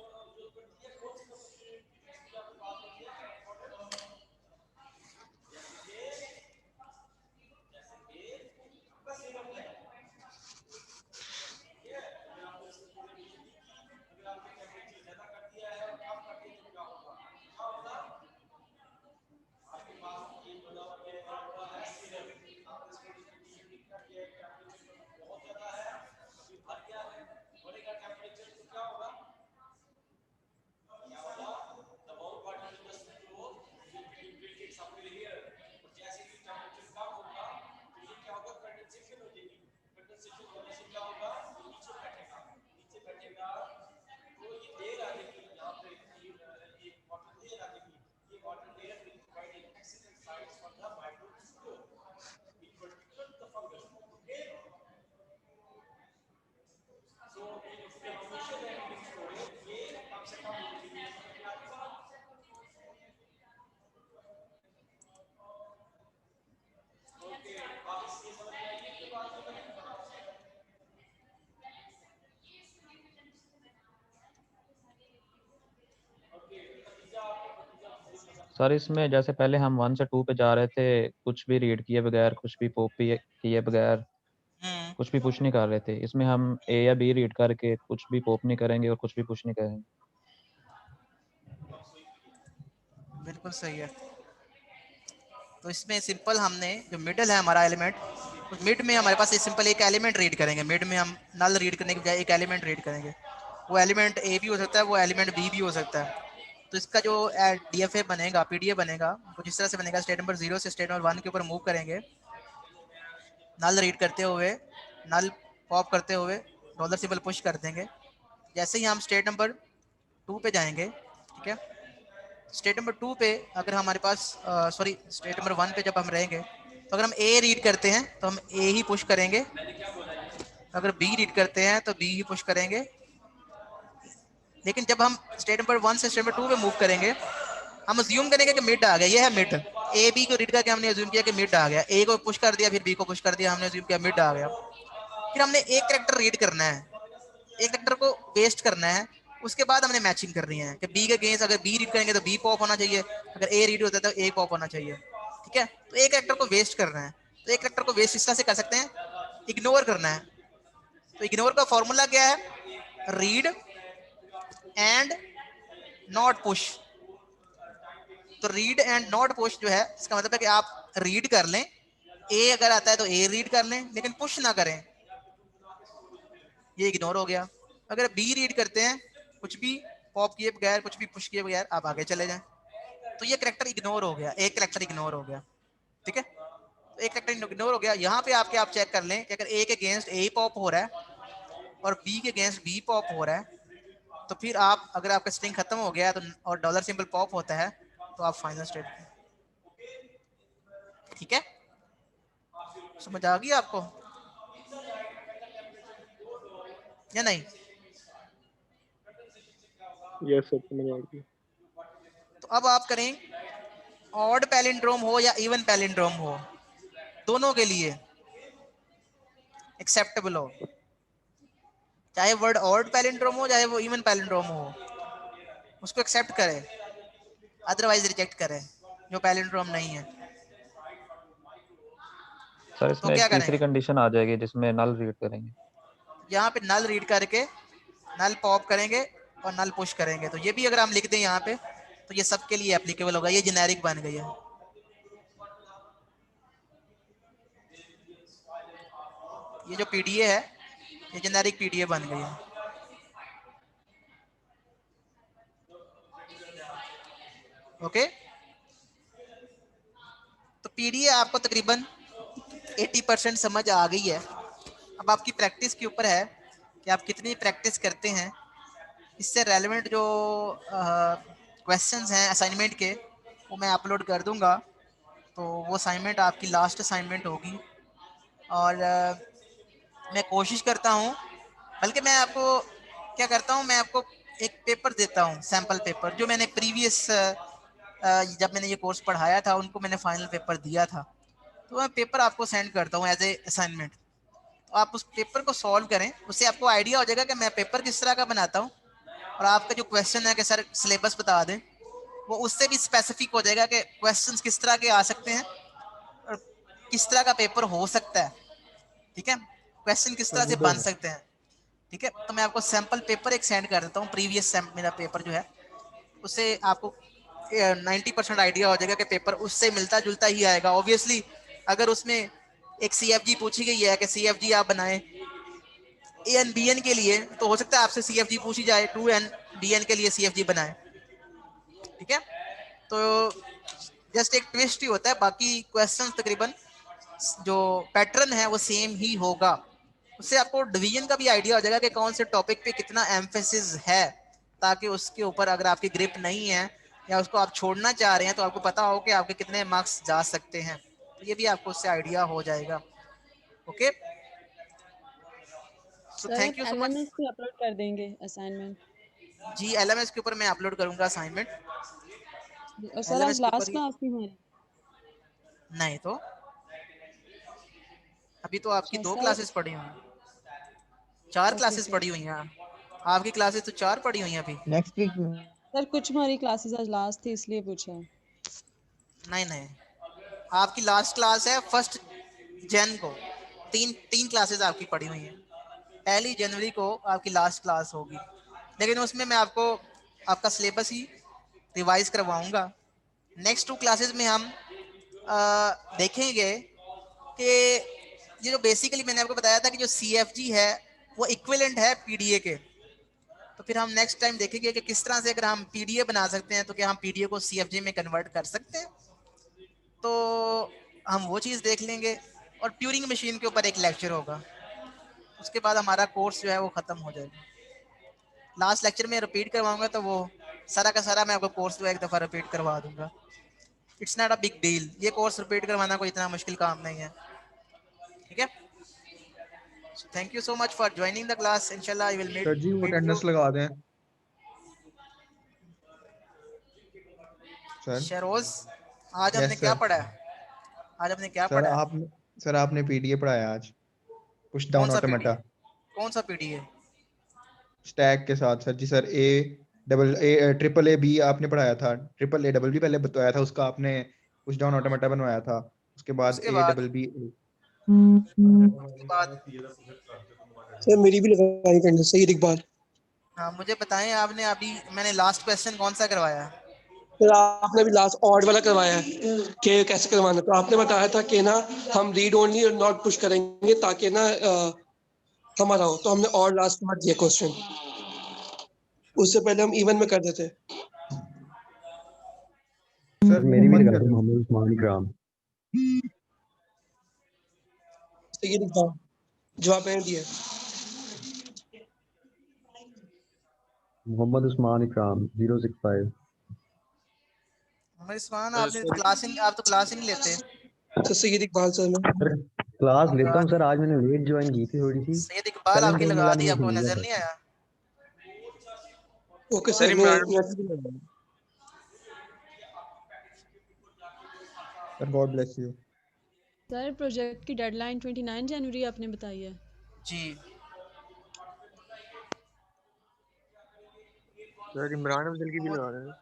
सर इसमें जैसे पहले हम 1 से 2 पे जा रहे थे, कुछ भी रीड किए बगैर, कुछ भी पॉप किए बगैर, कुछ भी पुश नहीं कर रहे थे। इसमें हम ए या बी रीड करके कुछ भी पॉप नहीं करेंगे और कुछ भी पुश नहीं करेंगे। बिल्कुल सही है। तो इसमें सिंपल हमने जो मिडल है हमारा एलिमेंट, उस मिड में हमारे पास सिंपल एक एलिमेंट रीड करेंगे। मिड में हम नल रीड करने के बजाय एक एलिमेंट रीड करेंगे। वो एलिमेंट ए भी हो सकता है, वो एलिमेंट बी भी हो सकता है। तो इसका जो डीएफए बनेगा, पीडीए बनेगा, वो जिस तरह से बनेगा, स्टेट नंबर 0 से स्टेट नंबर 1 के ऊपर मूव करेंगे, नल रीड करते हुए, नल पॉप करते हुए, डॉलर सिंबल पुश कर देंगे। जैसे ही हम स्टेट नंबर 2 पे जाएंगे, ठीक है, स्टेट नंबर 2 पे अगर हमारे पास सॉरी स्टेट नंबर 1 पे जब हम रहेंगे, तो अगर हम ए रीड करते हैं तो हम ए ही पुश करेंगे, अगर बी रीड करते हैं तो बी ही पुश करेंगे। लेकिन जब हम स्टेट नंबर 1 से स्टेट नंबर 2 पे मूव करेंगे, हम अज्यूम करेंगे कि मिड आ गया, ये है मिड। ए बी को रीड करके हमने अज्यूम किया कि मिड आ गया, ए को पुश कर दिया, फिर बी को पुश कर दिया, हमने अज्यूम किया मिड आ गया। फिर हमने एक कैरेक्टर रीड करना है, एक कैरेक्टर को वेस्ट करना है, उसके बाद हमने मैचिंग करनी है कि बी के अगेंस्ट अगर बी रीड करेंगे तो बी पॉप होना चाहिए, अगर ए रीड होता है तो ए पॉप होना चाहिए। ठीक है, तो एक कैरेक्टर को वेस्ट करना है। तो एक कैरेक्टर को वेस्ट इस तरह से कर सकते हैं, इग्नोर करना है। तो इग्नोर का फॉर्मूला क्या है? Read and not push. तो रीड एंड नॉट पुश जो है, इसका मतलब है कि आप रीड कर लें, ए अगर आता है तो ए रीड कर लें, लेकिन पुश ना करें, ये इग्नोर हो गया। अगर बी रीड करते हैं, कुछ भी पॉप किए बगैर, कुछ भी पुश किए बगैर आप आगे चले जाएं, तो ये कैरेक्टर इग्नोर हो गया, एक कैरेक्टर इग्नोर हो गया। ठीक है, तो एक कैरेक्टर इग्नोर हो गया। यहाँ पे आपके आप चेक कर लें कि अगर ए के अगेंस्ट ए पॉप हो रहा है और बी के अगेंस्ट बी पॉप हो रहा है, तो फिर आप अगर आपका स्ट्रिंग खत्म हो गया तो और डॉलर सिंबल पॉप होता है, तो आप फाइनल स्टेट। ठीक है, समझ आ गई आपको या नहीं? यस सर, समझ आ गई। तो अब आप करें, ऑड पैलिंड्रोम हो या इवन पैलिंड्रोम हो, दोनों के लिए एक्सेप्टेबल हो, चाहे वर्ड ऑड पैलिंड्रोम हो चाहे वो इवन पैलिंड्रोम हो, उसको एक्सेप्ट करें, अदरवाइज रिजेक्ट करें जो पैलिंड्रोम नहीं है। सर तो इसमें क्या एक तीसरी करें, कंडीशन आ जाएगी जिसमें नल रीड करेंगे। यहाँ पे नल रीड करके नल पॉप करेंगे और नल पुश करेंगे। तो ये भी अगर हम लिख दें यहाँ पे, तो ये सबके लिए एप्लीकेबल होगा, ये जेनेरिक बन गई है। ये जो पीडीए है, ये जेनेरिक पीडीए बन गई है। ओके, तो पीडीए आपको तकरीबन 80% समझ आ गई है। अब आपकी प्रैक्टिस के ऊपर है कि आप कितनी प्रैक्टिस करते हैं। इससे रेलेवेंट जो क्वेश्चंस हैं असाइनमेंट के, वो मैं अपलोड कर दूंगा। तो वो असाइनमेंट आपकी लास्ट असाइनमेंट होगी। और मैं कोशिश करता हूँ, बल्कि मैं आपको क्या करता हूँ, मैं आपको एक पेपर देता हूँ, सैम्पल पेपर, जो मैंने प्रीवियस जब मैंने ये कोर्स पढ़ाया था उनको मैंने फाइनल पेपर दिया था, तो मैं पेपर आपको सेंड करता हूँ एज ए असाइनमेंट। तो आप उस पेपर को सॉल्व करें, उससे आपको आइडिया हो जाएगा कि मैं पेपर किस तरह का बनाता हूँ। और आपका जो क्वेश्चन है कि सर सिलेबस बता दें, वो उससे भी स्पेसिफिक हो जाएगा कि क्वेश्चंस किस तरह के आ सकते हैं और किस तरह का पेपर हो सकता है। ठीक है, क्वेश्चन किस तरह से बन सकते हैं। ठीक है, तो मैं आपको सैम्पल पेपर एक सेंड कर देता हूँ, प्रीवियस मेरा पेपर जो है, उससे आपको 90% आइडिया हो जाएगा कि पेपर उससे मिलता जुलता ही आएगा। ऑब्वियसली अगर उसमें एक CFG पूछी गई है कि CFG आप बनाएं AN BN के लिए, तो हो सकता है आपसे CFG पूछी जाए 2N BN के लिए CFG बनाएं। ठीक है, तो जस्ट एक ट्विस्ट ही होता है, बाकी क्वेश्चन तकरीबन जो पैटर्न है वो सेम ही होगा। उससे आपको डिवीजन का भी आइडिया हो जाएगा कि कौन से टॉपिक पे कितना एम्फेसिस है, ताकि उसके ऊपर अगर आपकी ग्रिप नहीं है या उसको आप छोड़ना चाह रहे हैं, तो आपको पता हो कि आपके कितने मार्क्स जा सकते हैं। तो ये भी आपको उससे आइडिया हो जाएगा। ओके, सो सर आप thank you so much. LMS पे अपलोड कर देंगे असाइनमेंट? जी, LMS के ऊपर मैं अपलोड करूंगा असाइनमेंट। और सर आज LMS के ऊपर लास्ट ही, क्लास थी हमारी। नहीं तो अभी तो आपकी अच्छा 2 सर। क्लासेस पढ़ी हुई हैं, 4 ओके क्लासेस ओके। पढ़ी हुई हैं। आपकी क्लासेस तो 4 पढ़ी हुई हैं अभी। नेक्स्ट वीक में। सर कुछ हमारी क्लासेस आज लास्ट थी इसलिए पूछा। नहीं नहीं, आपकी लास्ट क्लास है 1 जन को, तीन क्लासेस आपकी पड़ी हुई हैं, 1 जनवरी को आपकी लास्ट क्लास होगी, लेकिन उसमें मैं आपको आपका सिलेबस ही रिवाइज करवाऊंगा। नेक्स्ट 2 क्लासेस में हम देखेंगे कि ये जो बेसिकली मैंने आपको बताया था कि जो CFG है वो इक्विवेलेंट है PDA के, तो फिर हम नेक्स्ट टाइम देखेंगे कि किस तरह से अगर हम PDA बना सकते हैं तो क्या हम PDA को CFG में कन्वर्ट कर सकते हैं, तो हम वो चीज़ देख लेंगे। और ट्यूरिंग मशीन के ऊपर एक लेक्चर होगा, उसके बाद हमारा कोर्स जो है वो ख़त्म हो जाएगा। लास्ट लेक्चर में रिपीट करवाऊंगा तो वो सारा का सारा मैं आपको कोर्स जो एक दफ़ा रिपीट करवा दूंगा। It's not a big deal, ये कोर्स रिपीट करवाना कोई इतना मुश्किल काम नहीं है, ठीक है। Thank you so much for joining the class, इंशाल्लाह आई विल सर जी वो मीट यू। अटेंडेंस लगा दें सर। शरोज, आज हमने यस क्या सर। पढ़ा है? आज हमने क्या सर पढ़ा है? आप सर आपने पीडीए पढ़ाया आज, पुश कौन डाउन सा ऑटोमेटा PDA? कौन सा PDA? स्टैक के साथ सर जी। सर ट्रिपल ए बी आपने पढ़ाया था, ट्रिपल ए डबल बी पहले बताया था, उसका आपने पुश डाउन ऑटोमेटा बनवाया था, उसके बाद उसके ए बाद डबल बी। उसके बाद सर मेरी भी लगाई अटेंडेंस, सही इकबाल। हाँ मुझे बताएं, आपने अभी मैंने लास्ट क्वेश्चन कौन सा करवाया है? सर आपने अभी लास्ट ऑड वाला करवाया है कि कैसे करवाना है, तो आपने बताया था कि ना हम रीड ओनली और नॉट पुश करेंगे ताकि ना हमारा हो, तो हमने और लास्ट में दिया क्वेश्चन, उससे पहले हम इवन में कर देते। सर मेरी भी मोहम्मद लगा कर दो, दो। मोहम्मद उस्मान इकराम। सही इकबाल, जवाब मैंने दिया। मोहम्मद उस्मान इकराम 065। उस्मान, आपने क्लास ही आप तो क्लास ही नहीं लेते। सर सैयद इकबाल सर मैं सर क्लास लेता लगा हूँ सर, आज मैंने लेट ज्वाइन की थी थोड़ी सी, सैयद इकबाल टाइम आपकी टाइम लगा मिला दी, नहीं, आपको इसलिए नजर सर। नहीं आया? Okay sir sir Imran, sir God bless you. Sir project की डेडलाइन 29 जनवरी आपने बताई है। जी सर इमरान अफजल की भी वो लगा रहे हैं।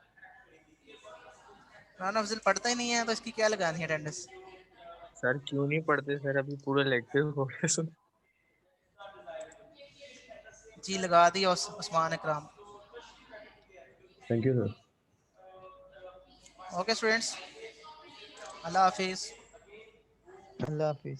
राना अफजल पढ़ता ही नहीं है तो इसकी क्या लगानी है अटेंडेंस? सर क्यों नहीं पढ़ते सर, अभी पूरा लेक्चर हो गया सुन। जी लगा दी उस्मान इकराम। Thank you sir. Okay students, Allah Hafiz. Allah Hafiz.